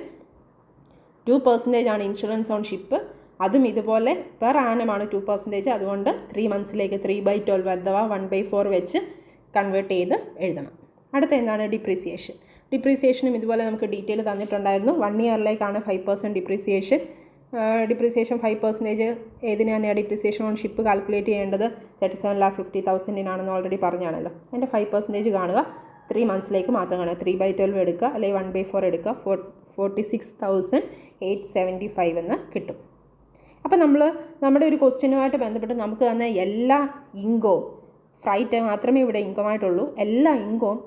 2% ആണ് ഇൻഷുറൻസ് ഓൺ ഷിപ്പ്. അതും ഇതുപോലെ പെർ ആനമാണ് 2%. അതുകൊണ്ട് 3 monthsലേക്ക് 3/12 അഥവാ 1/4 വെച്ച് കൺവേർട്ട് ചെയ്ത് എഴുതണം. അടുത്ത ഡിപ്രീസിയേഷൻ. ഡിപ്രീസിയേഷനും ഇതുപോലെ നമുക്ക് ഡീറ്റെയിൽ തന്നിട്ടുണ്ടായിരുന്നു. 1 yearലേക്കാണ് 5% ഡിപ്രീസിയേഷൻ. 5% ഏതിനാണ് ഡിപ്രീസിയേഷൻ ഓൺ ഷിപ്പ് കാൽക്കുലേറ്റ് ചെയ്യേണ്ടത്? 37,50,000 ഓൾറെഡി പറഞ്ഞാണല്ലോ. അതിൻ്റെ 5% കാണുക. 3 monthsലേക്ക് മാത്രം കാണുക. 3/12 എടുക്കുക, അല്ലെങ്കിൽ 1/4 എടുക്കുക. 46,875 എന്ന് കിട്ടും. അപ്പോൾ നമ്മുടെ ഒരു ക്വസ്റ്റ്യനുമായിട്ട് ബന്ധപ്പെട്ട് നമുക്ക് തന്നെ എല്ലാ ഇൻകവും, ഫ്രൈറ്റ് മാത്രമേ ഇവിടെ ഇൻകമായിട്ടുള്ളൂ, എല്ലാ ഇൻകവും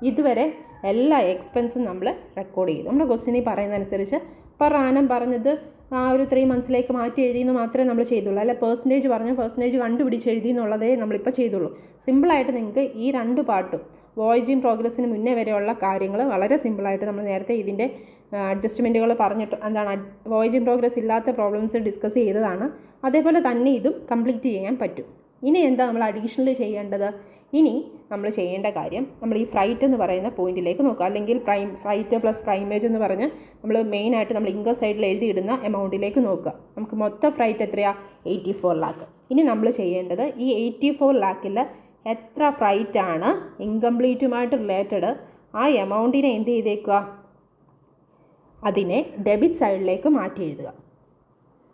ഇതുവരെ എല്ലാ എക്സ്പെൻസും നമ്മൾ റെക്കോർഡ് ചെയ്തു. നമ്മുടെ ക്വസ്റ്റ്യനിൽ പറയുന്നതനുസരിച്ച് പെർ ആനം പറഞ്ഞത് ആ ഒരു 3 monthsലേക്ക് മാറ്റി എഴുതിയെന്ന് മാത്രമേ നമ്മൾ ചെയ്തുള്ളൂ. അല്ല പെർസെൻറ്റേജ് കണ്ടുപിടിച്ച് എഴുതി എന്നുള്ളതേ നമ്മളിപ്പോൾ ചെയ്തുള്ളൂ. സിമ്പിളായിട്ട് നിങ്ങൾക്ക് ഈ 2 പാർട്ടും വോയേജ് ഇൻ പ്രോഗ്രസ്സിന് മുന്നേ വരെയുള്ള കാര്യങ്ങൾ വളരെ സിമ്പിളായിട്ട് നമ്മൾ നേരത്തെ ഇതിൻ്റെ അഡ്ജസ്റ്റ്മെൻറ്റുകൾ പറഞ്ഞിട്ട് വോയേജ് ഇൻ പ്രോഗ്രസ് ഇല്ലാത്ത പ്രോബ്ലംസ് ഡിസ്കസ് ചെയ്തതാണ്. അതേപോലെ തന്നെ ഇതും കംപ്ലീറ്റ് ചെയ്യാൻ പറ്റും. ഇനി നമ്മൾ അഡീഷണലി ചെയ്യേണ്ടത്? ഇനി നമ്മൾ ചെയ്യേണ്ട കാര്യം നമ്മൾ ഈ ഫ്രൈറ്റ് എന്ന് പറയുന്ന പോയിന്റിലേക്ക് നോക്കുക. അല്ലെങ്കിൽ ഫ്രൈറ്റ് പ്ലസ് പ്രൈമേജ് എന്ന് പറഞ്ഞ് നമ്മൾ മെയിനായിട്ട് നമ്മൾ ഇൻകം സൈഡിൽ എഴുതിയിടുന്ന എമൗണ്ടിലേക്ക് നോക്കുക. നമുക്ക് മൊത്തം ഫ്രൈറ്റ് എത്രയാണ്? 84 lakh. ഇനി നമ്മൾ ചെയ്യേണ്ടത് ഈ 84 lakhൽ എത്ര ഫ്രൈറ്റാണ് ഇൻകംപ്ലീറ്റുമായിട്ട് റിലേറ്റഡ്, ആ എമൗണ്ടിനെ എന്ത് ചെയ്തേക്കുക? അതിനെ ഡെബിറ്റ് സൈഡിലേക്ക് മാറ്റി എഴുതുക.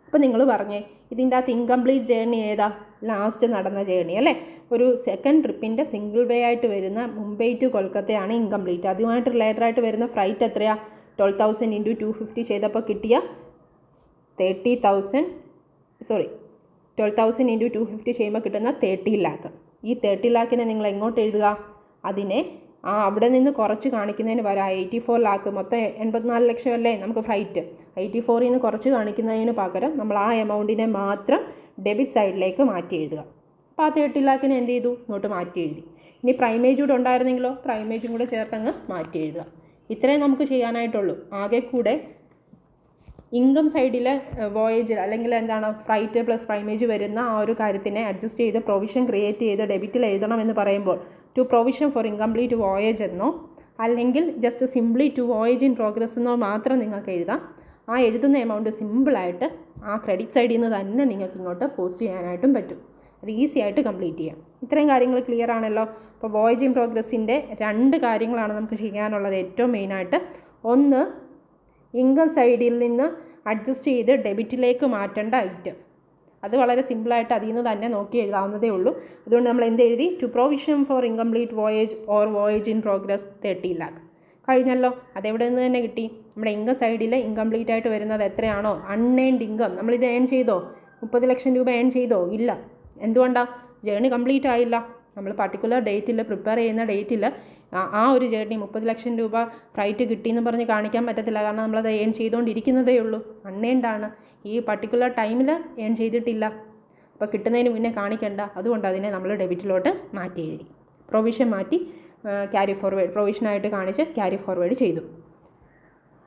അപ്പോൾ നിങ്ങൾ പറഞ്ഞേ ഇതിൻ്റെ അകത്ത് ഇൻകംപ്ലീറ്റ് ജേർണി ഏതാ? ലാസ്റ്റ് നടന്ന ജേർണി അല്ലേ. ഒരു സെക്കൻഡ് ട്രിപ്പിൻ്റെ സിംഗിൾ വേ ആയിട്ട് വരുന്ന മുംബൈ ടു കൊൽക്കത്തയാണ് ഇൻകംപ്ലീറ്റ്. അതുമായിട്ട് റിലേറ്റഡ് ആയിട്ട് വരുന്ന ഫ്രൈറ്റ് എത്രയാണ്? 12,000 ഇൻറ്റു 250 ചെയ്തപ്പോൾ കിട്ടിയ 12,000 ഇൻറ്റു 250 ചെയ്യുമ്പോൾ കിട്ടുന്ന 30 lakh. ഈ 30 lakhനെ നിങ്ങൾ എങ്ങോട്ട് എഴുതുക? അതിനെ അവിടെ നിന്ന് കുറച്ച് കാണിക്കുന്നതിന് പകരം 84 lakh മൊത്തം 84 ലക്ഷം അല്ലേ നമുക്ക് ഫ്രൈറ്റ്. 84ൽ നിന്ന് കുറച്ച് കാണിക്കുന്നതിന് പകരം നമ്മൾ ആ എമൗണ്ടിനെ മാത്രം ഡെബിറ്റ് സൈഡിലേക്ക് മാറ്റി എഴുതുക. അപ്പോൾ ആ 30 lakhനെ എന്ത് ചെയ്തു? ഇങ്ങോട്ട് മാറ്റി എഴുതി. ഇനി പ്രൈമേജ് കൂടെ ഉണ്ടായിരുന്നെങ്കിലോ പ്രൈമേജും കൂടെ ചേർത്തങ്ങ് മാറ്റി എഴുതുക. ഇത്രയും നമുക്ക് ചെയ്യാനായിട്ടുള്ളൂ. ആകെ കൂടെ ഇൻകം സൈഡിലെ വോയേജിൽ അല്ലെങ്കിൽ എന്താണ് ഫ്രൈറ്റ് പ്ലസ് പ്രൈമേജ് വരുന്ന ആ ഒരു കാര്യത്തിനെ അഡ്ജസ്റ്റ് ചെയ്ത് പ്രൊവിഷൻ ക്രിയേറ്റ് ചെയ്ത് ഡെബിറ്റിൽ എഴുതണം എന്ന് പറയുമ്പോൾ to provision for incomplete voyage എന്നോ അല്ലെങ്കിൽ just simply to voyage in progress എന്നോ മാത്രം നിങ്ങൾക്ക് എഴുതാം. ആ എഴുതുന്ന എമൗണ്ട് സിമ്പിളായിട്ട് ആ ക്രെഡിറ്റ് സൈഡിൽ നിന്ന് തന്നെ നിങ്ങൾക്ക് ഇങ്ങോട്ട് പോസ്റ്റ് ചെയ്യാനായിട്ടും പറ്റും. അത് ഈസി ആയിട്ട് കംപ്ലീറ്റ് ചെയ്യാം. ഇത്രയും കാര്യങ്ങൾ ക്ലിയർ ആണല്ലോ. അപ്പോൾ വോയേജ് ഇൻ പ്രോഗ്രസിൻ്റെ 2 കാര്യങ്ങളാണ് നമുക്ക് ചെയ്യാനുള്ളത് ഏറ്റവും മെയിനായിട്ട്. ഒന്ന്, ഇൻകം സൈഡിൽ നിന്ന് അഡ്ജസ്റ്റ് ചെയ്ത് ഡെബിറ്റിലേക്ക് മാറ്റേണ്ട ഐറ്റം. അത് വളരെ സിമ്പിളായിട്ട് അതിൽ നിന്ന് തന്നെ നോക്കി എഴുതാവുന്നതേ ഉള്ളൂ. അതുകൊണ്ട് നമ്മൾ എന്ത് എഴുതി? To provision for incomplete voyage or voyage in progress 30 lakh കഴിഞ്ഞല്ലോ. അതെവിടെ നിന്ന് തന്നെ കിട്ടി? നമ്മുടെ ഇൻകം സൈഡിൽ ഇൻകംപ്ലീറ്റ് ആയിട്ട് വരുന്നത് എത്രയാണോ അൺഎയിൻഡ് ഇൻകം, നമ്മളിത് ഏൺ ചെയ്തോ? 30 ലക്ഷം രൂപ ഏൺ ചെയ്തോ? ഇല്ല. എന്തുകൊണ്ടാണ്? ജേർണി കംപ്ലീറ്റ് ആയില്ല. നമ്മൾ പർട്ടിക്കുലർ ഡേറ്റിൽ പ്രിപ്പയർ ചെയ്യുന്ന ഡേറ്റിൽ ആ ഒരു ജേർണി 30 ലക്ഷം രൂപ ഫ്ലൈറ്റ് കിട്ടിയെന്ന് പറഞ്ഞ് കാണിക്കാൻ പറ്റത്തില്ല. കാരണം നമ്മളത് ഏൺ ചെയ്തുകൊണ്ടിരിക്കുന്നതേ ഉള്ളൂ. അൺഎയിൻഡാണ്. ഈ പർട്ടിക്കുലർ ടൈമിൽ ഏൺ ചെയ്തിട്ടില്ല. അപ്പോൾ കിട്ടുന്നതിന് മുന്നേ കാണിക്കേണ്ട. അതുകൊണ്ട് അതിനെ നമ്മൾ ഡെബിറ്റിലോട്ട് മാറ്റി എഴുതി. പ്രൊവിഷൻ മാറ്റി ക്യാരി ഫോർവേഡ്, പ്രൊവിഷനായിട്ട് കാണിച്ച് ക്യാരി ഫോർവേഡ് ചെയ്തു.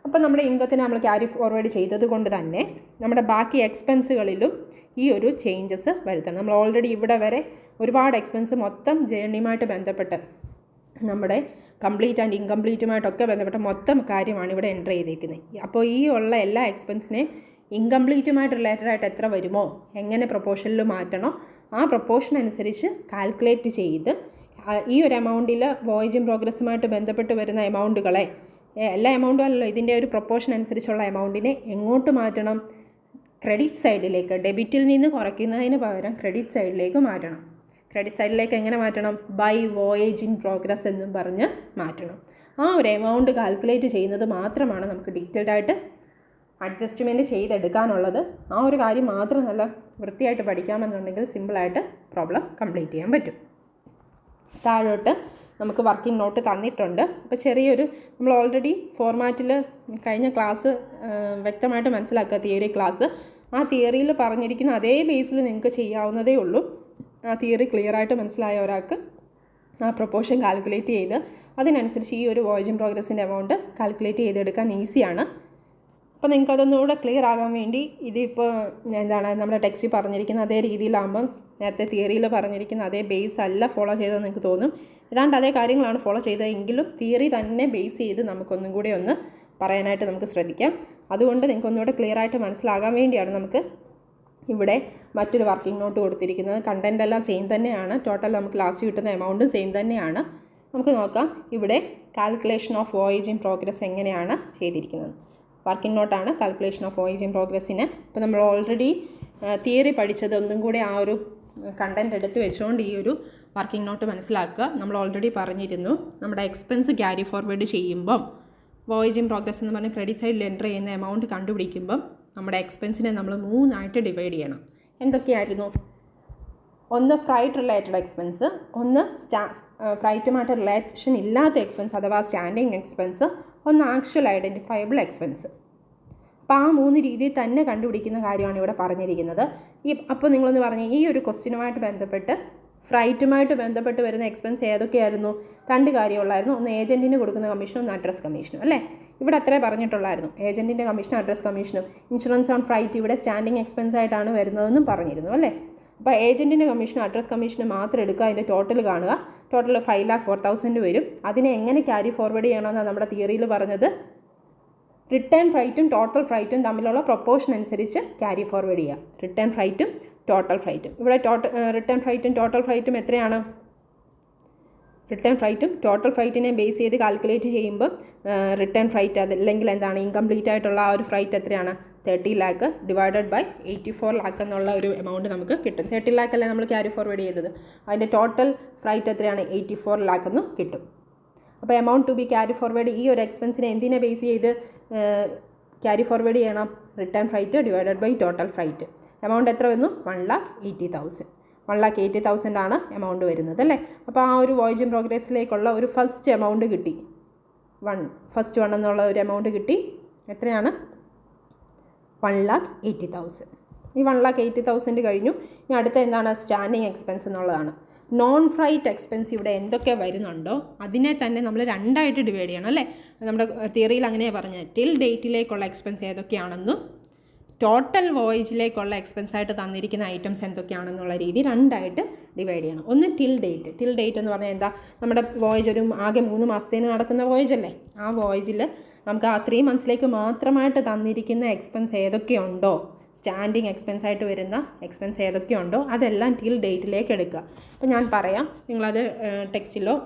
അപ്പോൾ നമ്മുടെ ഇൻകത്തിനെ നമ്മൾ ക്യാരി ഫോർവേഡ് ചെയ്തത് കൊണ്ട് തന്നെ നമ്മുടെ ബാക്കി എക്സ്പെൻസുകളിലും ഈ ഒരു ചേഞ്ചസ് വരുത്തണം. നമ്മൾ ഓൾറെഡി ഇവിടെ വരെ ഒരുപാട് എക്സ്പെൻസ് മൊത്തം ജേർണിയുമായിട്ട് ബന്ധപ്പെട്ട് നമ്മുടെ കംപ്ലീറ്റ് ആൻഡ് ഇൻകംപ്ലീറ്റുമായിട്ടൊക്കെ ബന്ധപ്പെട്ട മൊത്തം കാര്യമാണ് ഇവിടെ എൻ്റർ ചെയ്തേക്കുന്നത്. അപ്പോൾ ഈ ഉള്ള എല്ലാ എക്സ്പെൻസിനെയും ഇൻകംപ്ലീറ്റുമായിട്ട് റിലേറ്റഡ് ആയിട്ട് എത്ര വരുമോ, എങ്ങനെ പ്രൊപ്പോർഷനിൽ മാറ്റണോ ആ പ്രൊപ്പോർഷൻ അനുസരിച്ച് കാൽക്കുലേറ്റ് ചെയ്ത് ഈ ഒരു എമൗണ്ടിൽ വോയേജ് ഇൻ പ്രോഗ്രസ്സുമായിട്ട് ബന്ധപ്പെട്ട് വരുന്ന എമൗണ്ടുകളെ, എല്ലാ എമൗണ്ടും അല്ലല്ലോ, ഇതിൻ്റെ ഒരു പ്രൊപ്പോർഷൻ അനുസരിച്ചുള്ള എമൗണ്ടിനെ എങ്ങോട്ട് മാറ്റണം? ക്രെഡിറ്റ് സൈഡിലേക്ക്. ഡെബിറ്റിൽ നിന്ന് കുറയ്ക്കുന്നതിന് പകരം ക്രെഡിറ്റ് സൈഡിലേക്ക് മാറ്റണം. ക്രെഡിറ്റ് സൈഡിലേക്ക് എങ്ങനെ മാറ്റണം? ബൈ വോയേജ് ഇൻ പ്രോഗ്രസ് എന്നും പറഞ്ഞ് മാറ്റണം. ആ ഒരു എമൗണ്ട് കാൽക്കുലേറ്റ് ചെയ്യുന്നത് മാത്രമാണ് നമുക്ക് ഡീറ്റെയിൽഡ് ആയിട്ട് അഡ്ജസ്റ്റ്മെൻറ്റ് ചെയ്തെടുക്കാനുള്ളത്. ആ ഒരു കാര്യം മാത്രം നല്ല വൃത്തിയായിട്ട് പഠിക്കാമെന്നുണ്ടെങ്കിൽ സിമ്പിളായിട്ട് പ്രോബ്ലം കംപ്ലീറ്റ് ചെയ്യാൻ പറ്റും. താഴോട്ട് നമുക്ക് വർക്കിംഗ് നോട്ട് തന്നിട്ടുണ്ട്. അപ്പോൾ ചെറിയൊരു നമ്മൾ ഓൾറെഡി ഫോർമാറ്റിൽ കഴിഞ്ഞ ക്ലാസ് വ്യക്തമായിട്ട് മനസ്സിലാക്കുക. തിയറി ക്ലാസ് ആ തിയറിയിൽ പറഞ്ഞിരിക്കുന്ന അതേ ബേസിൽ നിങ്ങൾക്ക് ചെയ്യാവുന്നതേ ഉള്ളൂ. ആ തിയറി ക്ലിയറായിട്ട് മനസ്സിലായ ഒരാൾക്ക് ആ പ്രൊപ്പോർഷൻ കാൽക്കുലേറ്റ് ചെയ്ത് അതിനനുസരിച്ച് ഈ ഒരു വോയേജ് ഇൻ പ്രോഗ്രസിൻ്റെ എമൗണ്ട് കാൽക്കുലേറ്റ് ചെയ്തെടുക്കാൻ ഈസിയാണ്. അപ്പോൾ നിങ്ങൾക്ക് അതൊന്നുകൂടെ ക്ലിയർ ആകാൻ വേണ്ടി ഇതിപ്പോൾ എന്താണ് നമ്മുടെ ടെക്സ്റ്റിൽ പറഞ്ഞിരിക്കുന്ന അതേ രീതിയിലാകുമ്പം നേരത്തെ തിയറിയിൽ പറഞ്ഞിരിക്കുന്ന അതേ ബേസ് അല്ല ഫോളോ ചെയ്തതെന്ന് നിങ്ങൾക്ക് തോന്നും. ഏതാണ്ട് അതേ കാര്യങ്ങളാണ് ഫോളോ ചെയ്തതെങ്കിലും തിയറി തന്നെ ബേസ് ചെയ്ത് നമുക്കൊന്നും കൂടി ഒന്ന് പറയാനായിട്ട് നമുക്ക് ശ്രദ്ധിക്കാം. അതുകൊണ്ട് നിങ്ങൾക്ക് ഒന്നുകൂടെ ക്ലിയറായിട്ട് മനസ്സിലാകാൻ വേണ്ടിയാണ് നമുക്ക് ഇവിടെ മറ്റൊരു വർക്കിംഗ് നോട്ട് കൊടുത്തിരിക്കുന്നത്. കണ്ടൻ്റ് എല്ലാം സെയിം തന്നെയാണ്. ടോട്ടൽ നമുക്ക് ലാസ്റ്റ് കിട്ടുന്ന എമൗണ്ടും സെയിം തന്നെയാണ്. നമുക്ക് നോക്കാം ഇവിടെ calculation of voyage in progress എങ്ങനെയാണ് ചെയ്തിരിക്കുന്നത്. വർക്കിംഗ് നോട്ടാണ് കാൽക്കുലേഷൻ ഓഫ് വോയേജ് ഇൻ പ്രോഗ്രസ്സിന്. ഇപ്പോൾ നമ്മൾ ഓൾറെഡി തിയറി പഠിച്ചത് ഒന്നും കൂടി ആ ഒരു കണ്ടൻറ്റ് എടുത്ത് വെച്ചുകൊണ്ട് ഈ ഒരു വർക്കിംഗ് നോട്ട് മനസ്സിലാക്കുക. നമ്മൾ ഓൾറെഡി പറഞ്ഞിരുന്നു നമ്മുടെ എക്സ്പെൻസ് ക്യാരി ഫോർവേഡ് ചെയ്യുമ്പം വോയേജ് ഇൻ പ്രോഗ്രസ് എന്ന് പറഞ്ഞ് ക്രെഡിറ്റ് സൈഡിൽ എൻ്റർ ചെയ്യുന്ന എമൗണ്ട് കണ്ടുപിടിക്കുമ്പം നമ്മുടെ എക്സ്പെൻസിനെ നമ്മൾ 3 ആയിട്ട് ഡിവൈഡ് ചെയ്യണം. എന്തൊക്കെയായിരുന്നു? ഒന്ന് ഫ്രൈറ്റ് റിലേറ്റഡ് എക്സ്പെൻസ്, ഒന്ന് ഫ്രൈറ്റുമായിട്ട് റിലേഷൻ ഇല്ലാത്ത എക്സ്പെൻസ് അഥവാ സ്റ്റാൻഡിങ് എക്സ്പെൻസ്, ഒന്ന് ആക്ച്വൽ ഐഡൻറ്റിഫയബിൾ എക്സ്പെൻസ്. അപ്പോൾ ആ 3 രീതിയിൽ തന്നെ കണ്ടുപിടിക്കുന്ന കാര്യമാണ് ഇവിടെ പറഞ്ഞിരിക്കുന്നത്. അപ്പോൾ നിങ്ങളൊന്ന് പറഞ്ഞ് ഈ ഒരു ക്വസ്റ്റ്യനുമായിട്ട് ബന്ധപ്പെട്ട് ഫ്രൈറ്റുമായിട്ട് ബന്ധപ്പെട്ട് വരുന്ന എക്സ്പെൻസ് ഏതൊക്കെയായിരുന്നു? 2 കാര്യമുള്ളായിരുന്നു. ഒന്ന് ഏജൻറ്റിന് കൊടുക്കുന്ന കമ്മീഷനും ഒന്ന് അഡ്രസ് കമ്മീഷനും അല്ലേ? ഇവിടെ അത്രേ പറഞ്ഞിട്ടുള്ളായിരുന്നു. ഏജൻറ്റിൻ്റെ കമ്മീഷനും അഡ്രസ് കമ്മീഷനും. ഇൻഷുറൻസ് ഓൺ ഫ്രൈറ്റ് ഇവിടെ സ്റ്റാൻഡിങ് എക്സ്പെൻസ് ആയിട്ടാണ് വരുന്നതെന്നും പറഞ്ഞിരുന്നു അല്ലേ? അപ്പോൾ ഏജൻറ്റിൻ്റെ കമ്മീഷനും അഡ്രസ് കമ്മീഷനും മാത്രം എടുക്കുക. അതിൻ്റെ ടോട്ടൽ കാണുക. ടോട്ടൽ 5,04,000 വരും. അതിനെ എങ്ങനെ ക്യാരി ഫോർവേഡ് ചെയ്യണമെന്നാണ് നമ്മുടെ തിയറിയിൽ പറഞ്ഞത്. റിട്ടേൺ ഫ്രൈറ്റും ടോട്ടൽ ഫ്രൈറ്റും തമ്മിലുള്ള പ്രൊപ്പോർഷൻ അനുസരിച്ച് ക്യാരി ഫോർവേഡ് ചെയ്യുക. റിട്ടേൺ ഫ്രൈറ്റും ടോട്ടൽ ഫ്രൈറ്റും. ഇവിടെ റിട്ടേൺ ഫ്രൈറ്റും ടോട്ടൽ ഫ്രൈറ്റും എത്രയാണ്? റിട്ടേൺ ഫ്രൈറ്റും ടോട്ടൽ ഫ്രൈറ്റിനെ ബേസ് ചെയ്ത് കാൽക്കുലേറ്റ് ചെയ്യുമ്പോൾ റിട്ടേൺ ഫ്രൈറ്റ് അതല്ലെങ്കിൽ എന്താണ് ഇൻകംപ്ലീറ്റ് ആയിട്ടുള്ള ആ ഒരു ഫ്രൈറ്റ് എത്രയാണ്? 30 lakh ഡിവൈഡഡ് ബൈ 84 lakh എന്നുള്ള ഒരു എമൗണ്ട് നമുക്ക് കിട്ടും. 30 lakh അല്ലേ നമ്മൾ ക്യാരി ഫോർവേഡ് ചെയ്തത്. അതിൻ്റെ ടോട്ടൽ ഫ്രൈറ്റ് എത്രയാണ്? 84 lakh എന്ന് കിട്ടും. അപ്പോൾ amount to be carry forward ഈ ഒരു എക്സ്പെൻസിനെ എന്തിനെ ബേസ് ചെയ്ത് ക്യാരി ഫോർവേഡ് ചെയ്യണം? Return freight divided by total freight. Amount എത്ര വന്നു? 1,80,000. 1,80,000 ആണ് എമൗണ്ട് വരുന്നത് അല്ലേ? അപ്പോൾ ആ ഒരു വോയേജ് ഇൻ പ്രോഗ്രസ്സിലേക്കുള്ള ഒരു ഫസ്റ്റ് എമൗണ്ട് കിട്ടി. ഫസ്റ്റ് വൺ എന്നുള്ള ഒരു എമൗണ്ട് കിട്ടി. എത്രയാണ്? 1,80,000. ഈ 1,80,000 കഴിഞ്ഞു. ഇനി അടുത്ത എന്താണ്? സ്റ്റാൻഡിങ് എക്സ്പെൻസ് എന്നുള്ളതാണ്. നോൺ ഫ്രൈറ്റ് എക്സ്പെൻസ് ഇവിടെ എന്തൊക്കെ വരുന്നുണ്ടോ അതിനെ തന്നെ നമ്മൾ രണ്ടായിട്ട് ഡിവൈഡ് ചെയ്യണം അല്ലേ. നമ്മുടെ തിയറിയിൽ അങ്ങനെയാണ് പറഞ്ഞത്. ടിൽ ഡേറ്റിലേക്കുള്ള എക്സ്പെൻസ് ഏതൊക്കെയാണെന്നും ടോട്ടൽ വോയേജിലേക്കുള്ള എക്സ്പെൻസായിട്ട് തന്നിരിക്കുന്ന ഐറ്റംസ് എന്തൊക്കെയാണെന്നുള്ള രീതി രണ്ടായിട്ട് ഡിവൈഡ് ചെയ്യണം. ഒന്ന് ടിൽ ഡേറ്റ് എന്ന് പറഞ്ഞാൽ എന്താ, നമ്മുടെ വോയേജ് ഒരു ആകെ 3 മാസത്തേന് നടക്കുന്ന വോയേജ് അല്ലേ. ആ വോയേജിൽ നമുക്ക് ആ 3 മന്ത്സിലേക്ക് മാത്രമായിട്ട് തന്നിരിക്കുന്ന എക്സ്പെൻസ് ഏതൊക്കെയുണ്ടോ, സ്റ്റാൻഡിങ് എക്സ്പെൻസായിട്ട് വരുന്ന എക്സ്പെൻസ് ഏതൊക്കെയുണ്ടോ അതെല്ലാം ടിൽ ഡേറ്റിലേക്ക് എടുക്കുക. അപ്പോൾ ഞാൻ പറയാം, നിങ്ങളത് ടെക്സ്റ്റിലോ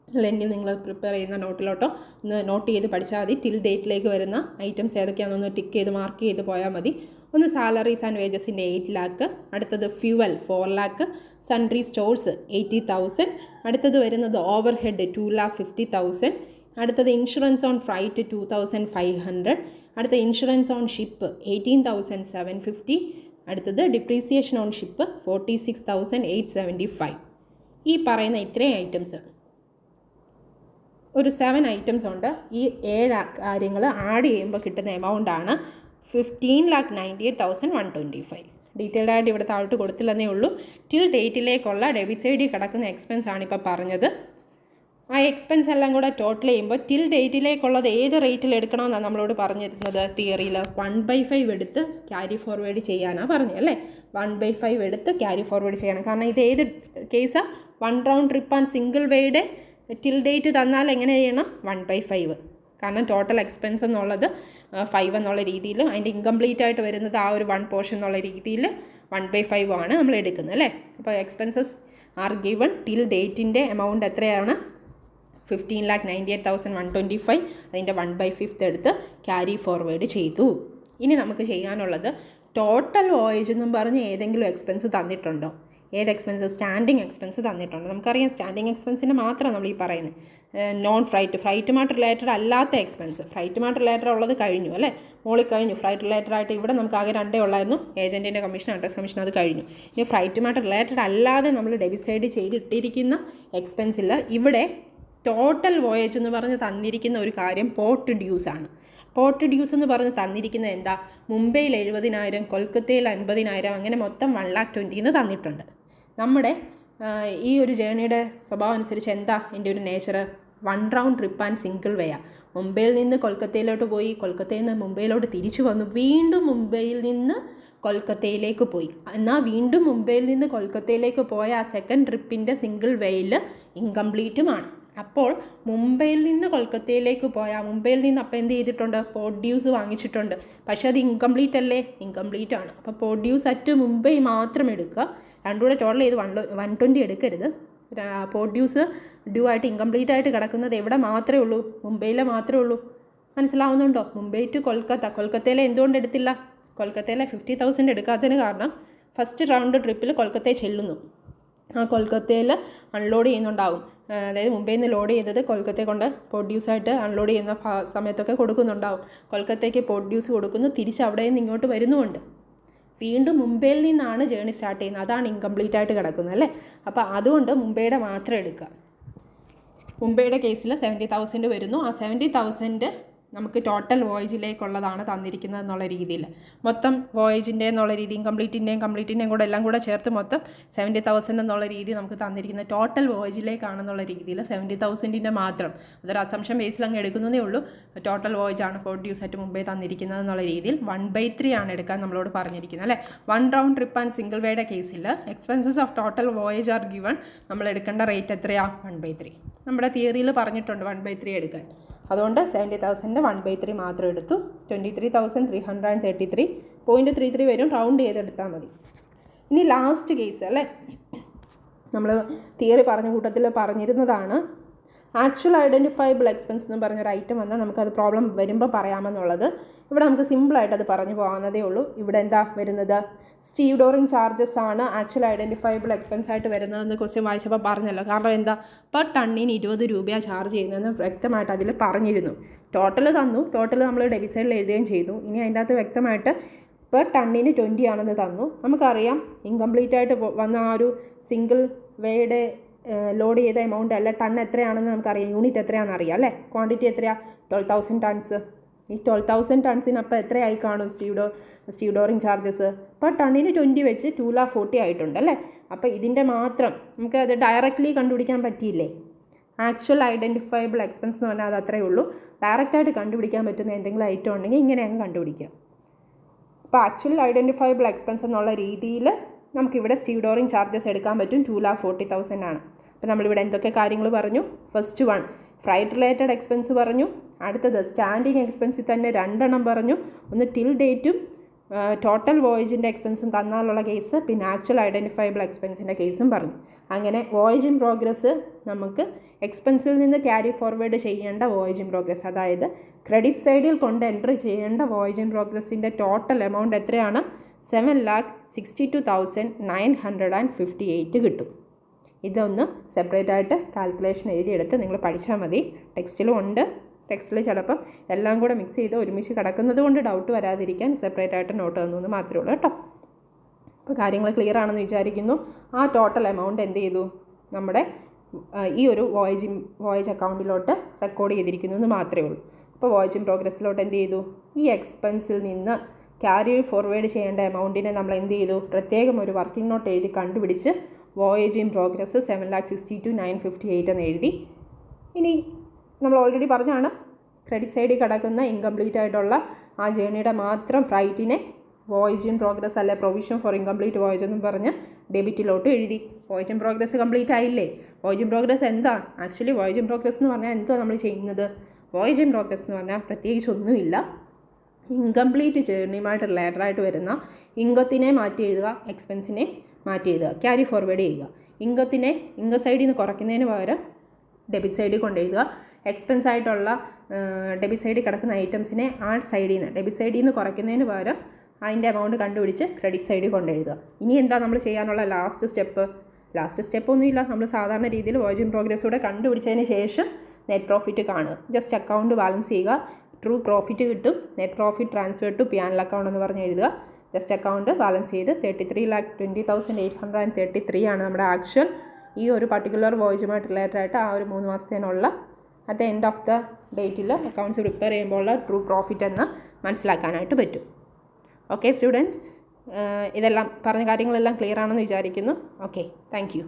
അല്ലെങ്കിൽ നിങ്ങൾ പ്രിപ്പയർ ചെയ്യുന്ന നോട്ടിലോട്ടോ ഒന്ന് നോട്ട് ചെയ്ത് പഠിച്ചാൽ മതി. ടിൽ ഡേറ്റിലേക്ക് വരുന്ന ഐറ്റംസ് ഏതൊക്കെയാണെന്നൊന്ന് ടിക്ക് ചെയ്ത് മാർക്ക് ചെയ്ത് പോയാൽ മതി. ഒന്ന് സാലറീസ് ആൻഡ് വേജസിൻ്റെ 8 lakh, അടുത്തത് ഫ്യൂവൽ 4 lakh, സൺട്രി സ്റ്റോഴ്സ് 80,000, അടുത്തത് വരുന്നത് ഓവർ ഹെഡ് 2,50,000, അടുത്തത് ഇൻഷുറൻസ് ഓൺ ഫ്ലൈറ്റ് 2,500, അടുത്ത ഇൻഷുറൻസ് ഓൺ ഷിപ്പ് 18,750, അടുത്തത് ഡിപ്രീസിയേഷൻ ഓൺ ഷിപ്പ് 46,875. ഈ പറയുന്ന ഇത്രയും ഐറ്റംസ് ഒരു 7 ഐറ്റംസ് ഉണ്ട്. ഈ 7 കാര്യങ്ങൾ ആഡ് ചെയ്യുമ്പോൾ കിട്ടുന്ന എമൗണ്ടാണ് 15,98,125. ഡീറ്റെയിൽഡ് ആയിട്ട് ഇവിടെ താഴോട്ട് കൊടുത്തില്ലെന്നേ ഉള്ളൂ. ടിൽ ഡേറ്റിലേക്കുള്ള ഡെബിറ്റ് സൈഡിൽ കിടക്കുന്ന എക്സ്പെൻസ് ആണ് ഇപ്പോൾ പറഞ്ഞത്. ആ എക്സ്പെൻസ് എല്ലാം കൂടെ ടോട്ടൽ ചെയ്യുമ്പോൾ ടിൽ ഡേറ്റിലേക്കുള്ളത് ഏത് റേറ്റിൽ എടുക്കണമെന്നാണ് നമ്മളോട് പറഞ്ഞിരുന്നത് തിയറിയിൽ. 1/5 എടുത്ത് ക്യാരി ഫോർവേഡ് ചെയ്യാനാണ് പറഞ്ഞത് അല്ലേ. 1/5 എടുത്ത് ക്യാരി ഫോർവേഡ് ചെയ്യണം. കാരണം ഇത് ഏത് കേസാണ്, 1 റൗണ്ട് ട്രിപ്പ് ആൻഡ് സിംഗിൾ വേയുടെ ടിൽ ഡേറ്റ് തന്നാൽ എങ്ങനെ ചെയ്യണം, 1/5. കാരണം ടോട്ടൽ എക്സ്പെൻസ് എന്നുള്ളത് 5 എന്നുള്ള രീതിയിൽ, അതിൻ്റെ ഇൻകംപ്ലീറ്റ് ആയിട്ട് വരുന്നത് ആ ഒരു 1 പോർഷൻ എന്നുള്ള രീതിയിൽ 1/5 ആണ് നമ്മൾ എടുക്കുന്നത് അല്ലേ. അപ്പോൾ എക്സ്പെൻസസ് ആർ ഗിവൺ. ടിൽ ഡേറ്റിൻ്റെ എമൗണ്ട് എത്രയാണ്, 15,98,125. അതിൻ്റെ 1/5 എടുത്ത് ക്യാരി ഫോർവേഡ് ചെയ്തു. ഇനി നമുക്ക് ചെയ്യാനുള്ളത് ടോട്ടൽ വോയേജ് എന്നും പറഞ്ഞ് ഏതെങ്കിലും എക്സ്പെൻസ് തന്നിട്ടുണ്ടോ, ഏത് എക്സ്പെൻസ്, സ്റ്റാൻഡിങ് എക്സ്പെൻസ് തന്നിട്ടുണ്ട്. നമുക്കറിയാം സ്റ്റാൻഡിങ് എക്സ്പെൻസിന് മാത്രം നമ്മൾ ഈ പറയുന്നത്. നോൺ ഫ്ലൈറ്റുമായിട്ട് റിലേറ്റഡ് അല്ലാത്ത എക്സ്പെൻസ്, ഫ്ലൈറ്റുമായിട്ട് റിലേറ്റഡ് ഉള്ളത് കഴിഞ്ഞു അല്ലേ, മോളിൽ കഴിഞ്ഞു. ഫ്ലൈറ്റ് റിലേറ്റഡ് ആയിട്ട് ഇവിടെ നമുക്ക് ആകെ 2 ഉള്ളായിരുന്നു, ഏജൻറ്റിൻ്റെ കമ്മീഷൻ, അഡ്രസ് കമ്മീഷൻ, അത് കഴിഞ്ഞു. ഇനി ഫ്ലൈറ്റുമായിട്ട് റിലേറ്റഡ് അല്ലാതെ നമ്മൾ ഡെബിറ്റ് സൈഡ് ചെയ്തിട്ടിരിക്കുന്ന എക്സ്പെൻസിൽ ഇവിടെ ടോട്ടൽ വോയേജ് എന്ന് പറഞ്ഞ് തന്നിരിക്കുന്ന ഒരു കാര്യം പോർട്ട് ഡ്യൂസ് ആണ്. പോർട്ട് ഡ്യൂസ് എന്ന് പറഞ്ഞ് തന്നിരിക്കുന്നത് എന്താ, മുംബൈയിൽ 70,000, കൊൽക്കത്തയിൽ 50,000, അങ്ങനെ മൊത്തം 1,20,000 തന്നിട്ടുണ്ട്. നമ്മുടെ ഈ ഒരു ജേണിയുടെ സ്വഭാവം അനുസരിച്ച് എന്താ എൻ്റെ ഒരു nature, 1 round trip and single വേ. മുംബൈയിൽ നിന്ന് കൊൽക്കത്തയിലോട്ട് പോയി, കൊൽക്കത്തയിൽ നിന്ന് മുംബൈയിലോട്ട് തിരിച്ചു വന്നു, വീണ്ടും മുംബൈയിൽ നിന്ന് കൊൽക്കത്തയിലേക്ക് പോയി. എന്നാൽ വീണ്ടും മുംബൈയിൽ നിന്ന് കൊൽക്കത്തയിലേക്ക് പോയ ആ സെക്കൻഡ് ട്രിപ്പിൻ്റെ സിംഗിൾ വേയിൽ ഇൻകംപ്ലീറ്റുമാണ്. അപ്പോൾ മുംബൈയിൽ നിന്ന് കൊൽക്കത്തയിലേക്ക് പോയാൽ, മുംബൈയിൽ നിന്ന് അപ്പോൾ എന്ത് ചെയ്തിട്ടുണ്ട്, പോർട്ട് ഡ്യൂസ് വാങ്ങിച്ചിട്ടുണ്ട്. പക്ഷേ അത് ഇൻകംപ്ലീറ്റ് അല്ലേ, ഇൻകംപ്ലീറ്റ് ആണ്. അപ്പോൾ പോർട്ട് ഡ്യൂസ് അറ്റ് മുംബൈ മാത്രം എടുക്കുക, രണ്ടും കൂടെ ടോട്ടൽ ചെയ്ത് 120 എടുക്കരുത്. പോർട്ട് ഡ്യൂസ് ഡ്യൂ ആയിട്ട് ഇൻകംപ്ലീറ്റ് ആയിട്ട് കിടക്കുന്നത് എവിടെ മാത്രമേ ഉള്ളൂ, മുംബൈയിലെ മാത്രമേ ഉള്ളൂ. മനസ്സിലാവുന്നുണ്ടോ? മുംബൈ ടു കൊൽക്കത്തയിലെ എന്തുകൊണ്ട് എടുത്തില്ല, കൊൽക്കത്തയിലെ 50,000 എടുക്കാത്തതിന് കാരണം ഫസ്റ്റ് റൗണ്ട് ട്രിപ്പിൽ കൊൽക്കത്തയിൽ ചെല്ലുന്നു, ആ കൊൽക്കത്തയിൽ അൺലോഡ് ചെയ്യുന്നുണ്ടാവും. അതായത് മുംബൈയിൽ നിന്ന് ലോഡ് ചെയ്തത് കൊൽക്കത്തയെ കൊണ്ട് പോർട്ട് ഡ്യൂസായിട്ട് അൺലോഡ് ചെയ്യുന്ന സമയത്തൊക്കെ കൊടുക്കുന്നുണ്ടാവും. കൊൽക്കത്തയ്ക്ക് പോർട്ട് ഡ്യൂസ് കൊടുക്കുന്നു, തിരിച്ച് അവിടെ നിന്ന് ഇങ്ങോട്ട് വരുന്നുമുണ്ട്. വീണ്ടും മുംബൈയിൽ നിന്നാണ് ജേണി സ്റ്റാർട്ട് ചെയ്യുന്നത്, അതാണ് ഇൻകംപ്ലീറ്റ് ആയിട്ട് കിടക്കുന്നത് അല്ലേ. അപ്പോൾ അതുകൊണ്ട് മുംബൈയുടെ മാത്രം എടുക്കുക. മുംബൈയുടെ കേസിൽ 70,000 വരുന്നു. ആ 70,000 നമുക്ക് ടോട്ടൽ വോയേജിലേക്കുള്ളതാണ് തന്നിരിക്കുന്നത് എന്നുള്ള രീതിയിൽ, മൊത്തം വോയേജിൻ്റെ എന്നുള്ള രീതി, കംപ്ലീറ്റിൻ്റെയും കൂടെ എല്ലാം കൂടെ ചേർത്ത് മൊത്തം 70,000 എന്നുള്ള രീതി നമുക്ക് തന്നിരിക്കുന്നത് ടോട്ടൽ വോയേജിലേക്കാണെന്നുള്ള രീതിയിൽ 70,000 മാത്രം, അതൊരു അസംഷൻ ബേസിൽ അങ്ങ് എടുക്കുന്നതേ ഉള്ളൂ. ടോട്ടൽ വോയേജാണ് പോർട്ട് ഡ്യൂസ് ആയിട്ട് മുംബൈ തന്നിരിക്കുന്നത് എന്നുള്ള രീതിയിൽ 1/3 ആണ് എടുക്കാൻ നമ്മളോട് പറഞ്ഞിരിക്കുന്നത് അല്ലേ. 1 റൗണ്ട് ട്രിപ്പ് ആൻഡ് സിംഗിൾ വേയുടെ കേസിൽ expenses of total voyage are given. നമ്മൾ എടുക്കേണ്ട റേറ്റ് എത്രയാണ്, 1/3. നമ്മുടെ തിയറിയിൽ പറഞ്ഞിട്ടുണ്ട് 1/3 എടുക്കാൻ. അതുകൊണ്ട് 70,000 1/3 മാത്രം എടുത്തു. 23,333.33 വരും, റൗണ്ട് ചെയ്തെടുത്താൽ മതി. ഇനി ലാസ്റ്റ് കേസ് അല്ലേ, നമ്മൾ തിയറി പറഞ്ഞ കൂട്ടത്തിൽ പറഞ്ഞിരുന്നതാണ് ആക്ച്വൽ ഐഡൻറ്റിഫയബിൾ എക്സ്പെൻസ് എന്ന് പറഞ്ഞൊരു ഐറ്റം വന്നാൽ നമുക്കത് പ്രോബ്ലം വരുമ്പോൾ പറയാമെന്നുള്ളത്. ഇവിടെ നമുക്ക് സിമ്പിളായിട്ട് അത് പറഞ്ഞു പോകാവുന്നതേ ഉള്ളൂ. ഇവിടെ എന്താ വരുന്നത്, സ്റ്റീവ് ഡോറിങ് ചാർജസ് ആണ് ആക്ച്വൽ ഐഡൻറ്റിഫയബിൾ എക്സ്പെൻസ് ആയിട്ട് വരുന്നതെന്ന് ക്വസ്റ്റ്യൻ വായിച്ചപ്പോൾ പറഞ്ഞല്ലോ. കാരണം എന്താ, പെർ ടണ്ണിന് 20 രൂപയാണ് ചാർജ് ചെയ്യുന്നതെന്ന് വ്യക്തമായിട്ട് അതിൽ പറഞ്ഞിരുന്നു. ടോട്ടൽ തന്നു, ടോട്ടൽ നമ്മൾ ഡെബിറ്റ് സൈഡിൽ എഴുതുകയും ചെയ്തു. ഇനി അതിൻ്റെ അകത്ത് വ്യക്തമായിട്ട് പെർ ടണ്ണിന് 20 ആണെന്ന് തന്നു. നമുക്കറിയാം ഇൻകംപ്ലീറ്റ് ആയിട്ട് വന്ന ആ ഒരു സിംഗിൾ വേയുടെ ലോഡ് ചെയ്ത എമൗണ്ട് അല്ല, ടൺ എത്രയാണെന്ന് നമുക്കറിയാം, യൂണിറ്റ് എത്രയാണെന്ന് അറിയാം അല്ലേ. ക്വാണ്ടിറ്റി എത്രയാണ്, 12,000 ടൺസ്. ഈ 12,000 ടൺസിന് അപ്പോൾ എത്രയായി കാണും സ്റ്റീവഡോറിങ് ചാർജസ്? പെർ ടണ്ണിന് 20 വെച്ച് 2,40,000 ആയിട്ടുണ്ട് അല്ലേ? അപ്പോൾ ഇതിൻ്റെ മാത്രം നമുക്ക് അത് ഡയറക്റ്റ്ലി കണ്ടുപിടിക്കാൻ പറ്റിയില്ലേ? ആക്ച്വൽ ഐഡൻറ്റിഫയബിൾ എക്സ്പെൻസ് എന്ന് പറഞ്ഞാൽ അത് അത്രയേ ഉള്ളൂ. ഡയറക്റ്റായിട്ട് കണ്ടുപിടിക്കാൻ പറ്റുന്ന എന്തെങ്കിലും ഐറ്റം ഉണ്ടെങ്കിൽ ഇങ്ങനെ അങ്ങ് കണ്ടുപിടിക്കാം. അപ്പോൾ ആക്ച്വൽ ഐഡൻറ്റിഫയബിൾ എക്സ്പെൻസ് എന്നുള്ള രീതിയിൽ നമുക്കിവിടെ സ്റ്റീവഡോറിങ് ചാർജസ് എടുക്കാൻ പറ്റും. 2,40,000 ആണ്. അപ്പോൾ നമ്മളിവിടെ എന്തൊക്കെ കാര്യങ്ങൾ പറഞ്ഞു? First one freight related expense പറഞ്ഞു. അടുത്തത് സ്റ്റാൻഡിങ് എക്സ്പെൻസിൽ തന്നെ 2 എണ്ണം പറഞ്ഞു. ഒന്ന് ടിൽ ഡേറ്റും ടോട്ടൽ വോയേജിൻ്റെ എക്സ്പെൻസും തന്നാലുള്ള കേസ്, പിന്നെ ആക്ച്വൽ ഐഡൻറ്റിഫയബിൾ എക്സ്പെൻസിൻ്റെ കേസും പറഞ്ഞു. അങ്ങനെ വോയേജ് ഇൻ പ്രോഗ്രസ് നമുക്ക് എക്സ്പെൻസിൽ നിന്ന് ക്യാരി ഫോർവേഡ് ചെയ്യേണ്ട വോയേജ് ഇൻ പ്രോഗ്രസ്, അതായത് ക്രെഡിറ്റ് സൈഡിൽ കൊണ്ട് എൻട്രി ചെയ്യേണ്ട വോയേജ് ഇൻ പ്രോഗ്രസിൻ്റെ ടോട്ടൽ എമൗണ്ട് എത്രയാണ്? 7,62,958 കിട്ടും. ഇതൊന്ന് സെപ്പറേറ്റ് ആയിട്ട് കാൽക്കുലേഷൻ എഴുതിയെടുത്ത് നിങ്ങൾ പഠിച്ചാൽ മതി. ടെക്സ്റ്റിലും ഉണ്ട്. ടെക്സ്റ്റിൽ ചിലപ്പം എല്ലാം കൂടെ മിക്സ് ചെയ്ത് ഒരുമിച്ച് കിടക്കുന്നത് കൊണ്ട് ഡൗട്ട് വരാതിരിക്കാൻ സെപ്പറേറ്റ് ആയിട്ട് നോട്ട് തന്നു എന്ന് മാത്രമേ ഉള്ളൂ കേട്ടോ. അപ്പോൾ കാര്യങ്ങൾ ക്ലിയർ ആണെന്ന് വിചാരിക്കുന്നു. ആ ടോട്ടൽ എമൗണ്ട് എന്ത് ചെയ്തു? നമ്മുടെ ഈ ഒരു വോയേജ് അക്കൗണ്ടിലോട്ട് റെക്കോർഡ് ചെയ്തിരിക്കുന്നു എന്ന് മാത്രമേ ഉള്ളൂ. അപ്പോൾ വോയേജ് ഇൻ പ്രോഗ്രസ്സിലോട്ട് എന്ത് ചെയ്തു? ഈ എക്സ്പെൻസിൽ നിന്ന് ക്യാരി ഫോർവേഡ് ചെയ്യേണ്ട എമൗണ്ടിനെ നമ്മൾ എന്ത് ചെയ്തു? പ്രത്യേകം ഒരു വർക്കിംഗ് നോട്ട് എഴുതി കണ്ടുപിടിച്ച് വോയേജ് ഇൻ പ്രോഗ്രസ് 7,62,958 എന്ന് എഴുതി. ഇനി നമ്മൾ ഓൾറെഡി പറഞ്ഞാണ് ക്രെഡിറ്റ് സൈഡിൽ കിടക്കുന്ന ഇൻകംപ്ലീറ്റ് ആയിട്ടുള്ള ആ ജേണിയുടെ മാത്രം ഫ്രൈറ്റിനെ വോയേജ് ഇൻ പ്രോഗ്രസ് അല്ലെ പ്രൊവിഷൻ ഫോർ ഇൻകംപ്ലീറ്റ് വോയേജ് എന്നും പറഞ്ഞ് ഡെബിറ്റിലോട്ട് എഴുതി. വോയേജ് ഇൻ പ്രോഗ്രസ് കംപ്ലീറ്റ് ആയില്ലേ? വോയേജ് ഇൻ പ്രോഗ്രസ് എന്താ? ആക്ച്വലി വോയേജ് ഇൻ പ്രോഗ്രസ് എന്ന് പറഞ്ഞാൽ എന്തോ നമ്മൾ ചെയ്യുന്നത്? വോയേജ് ഇൻ പ്രോഗ്രസ് എന്ന് പറഞ്ഞാൽ പ്രത്യേകിച്ചൊന്നുമില്ല. ഇൻകംപ്ലീറ്റ് ജേർണിയുമായിട്ട് റിലേറ്റഡായിട്ട് വരുന്ന ഇൻകത്തിനെ മാറ്റി എഴുതുക, എക്സ്പെൻസിനെ മാറ്റി എഴുതുക, ക്യാരി ഫോർവേഡ് ചെയ്യുക. ഇൻകം സൈഡിൽ നിന്ന് കുറയ്ക്കുന്നതിന് പകരം ഡെബിറ്റ് സൈഡിൽ കൊണ്ട് എഴുതുക. എക്സ്പെൻസ് ആയിട്ടുള്ള ഡെബിറ്റ് സൈഡിൽ കിടക്കുന്ന ഐറ്റംസിനെ ആ ഡെബിറ്റ് സൈഡിൽ നിന്ന് കുറയ്ക്കുന്നതിന് പകരം അതിൻ്റെ എമൗണ്ട് കണ്ടുപിടിച്ച് ക്രെഡിറ്റ് സൈഡിൽ കൊണ്ട് എഴുതുക. ഇനി എന്താ നമ്മൾ ചെയ്യാനുള്ള ലാസ്റ്റ് സ്റ്റെപ്പ് ഒന്നുമില്ല. നമ്മൾ സാധാരണ രീതിയിൽ വോയേജ് ഇൻ പ്രോഗ്രസ് കൂടെ കണ്ടുപിടിച്ചതിന് ശേഷം നെറ്റ് പ്രോഫിറ്റ് കാണുക. ജസ്റ്റ് അക്കൗണ്ട് ബാലൻസ് ചെയ്യുക. ട്രൂ പ്രോഫിറ്റ് കിട്ടും. Net profit transfer to P&L account എന്ന് പറഞ്ഞ് എഴുതുക. ജസ്റ്റ് അക്കൗണ്ട് ബാലൻസ് ചെയ്ത് 33,20,833 ആണ് നമ്മുടെ ആക്ച്വൽ ഈ ഒരു പർട്ടിക്കുലർ വോയേജുമായിട്ട് റിലേറ്റഡ് ആയിട്ട് ആ ഒരു 3 മാസത്തേനുള്ള at the end of the ഡേറ്റിൽ അക്കൗണ്ട്സ് പ്രിപ്പയർ ചെയ്യുമ്പോൾ ഉള്ള ട്രൂ പ്രോഫിറ്റ് എന്ന് മനസ്സിലാക്കാനായിട്ട് പറ്റും. ഓക്കെ സ്റ്റുഡൻസ്, ഇതെല്ലാം പറഞ്ഞ കാര്യങ്ങളെല്ലാം ക്ലിയർ ആണെന്ന് വിചാരിക്കുന്നു. Okay, thank you.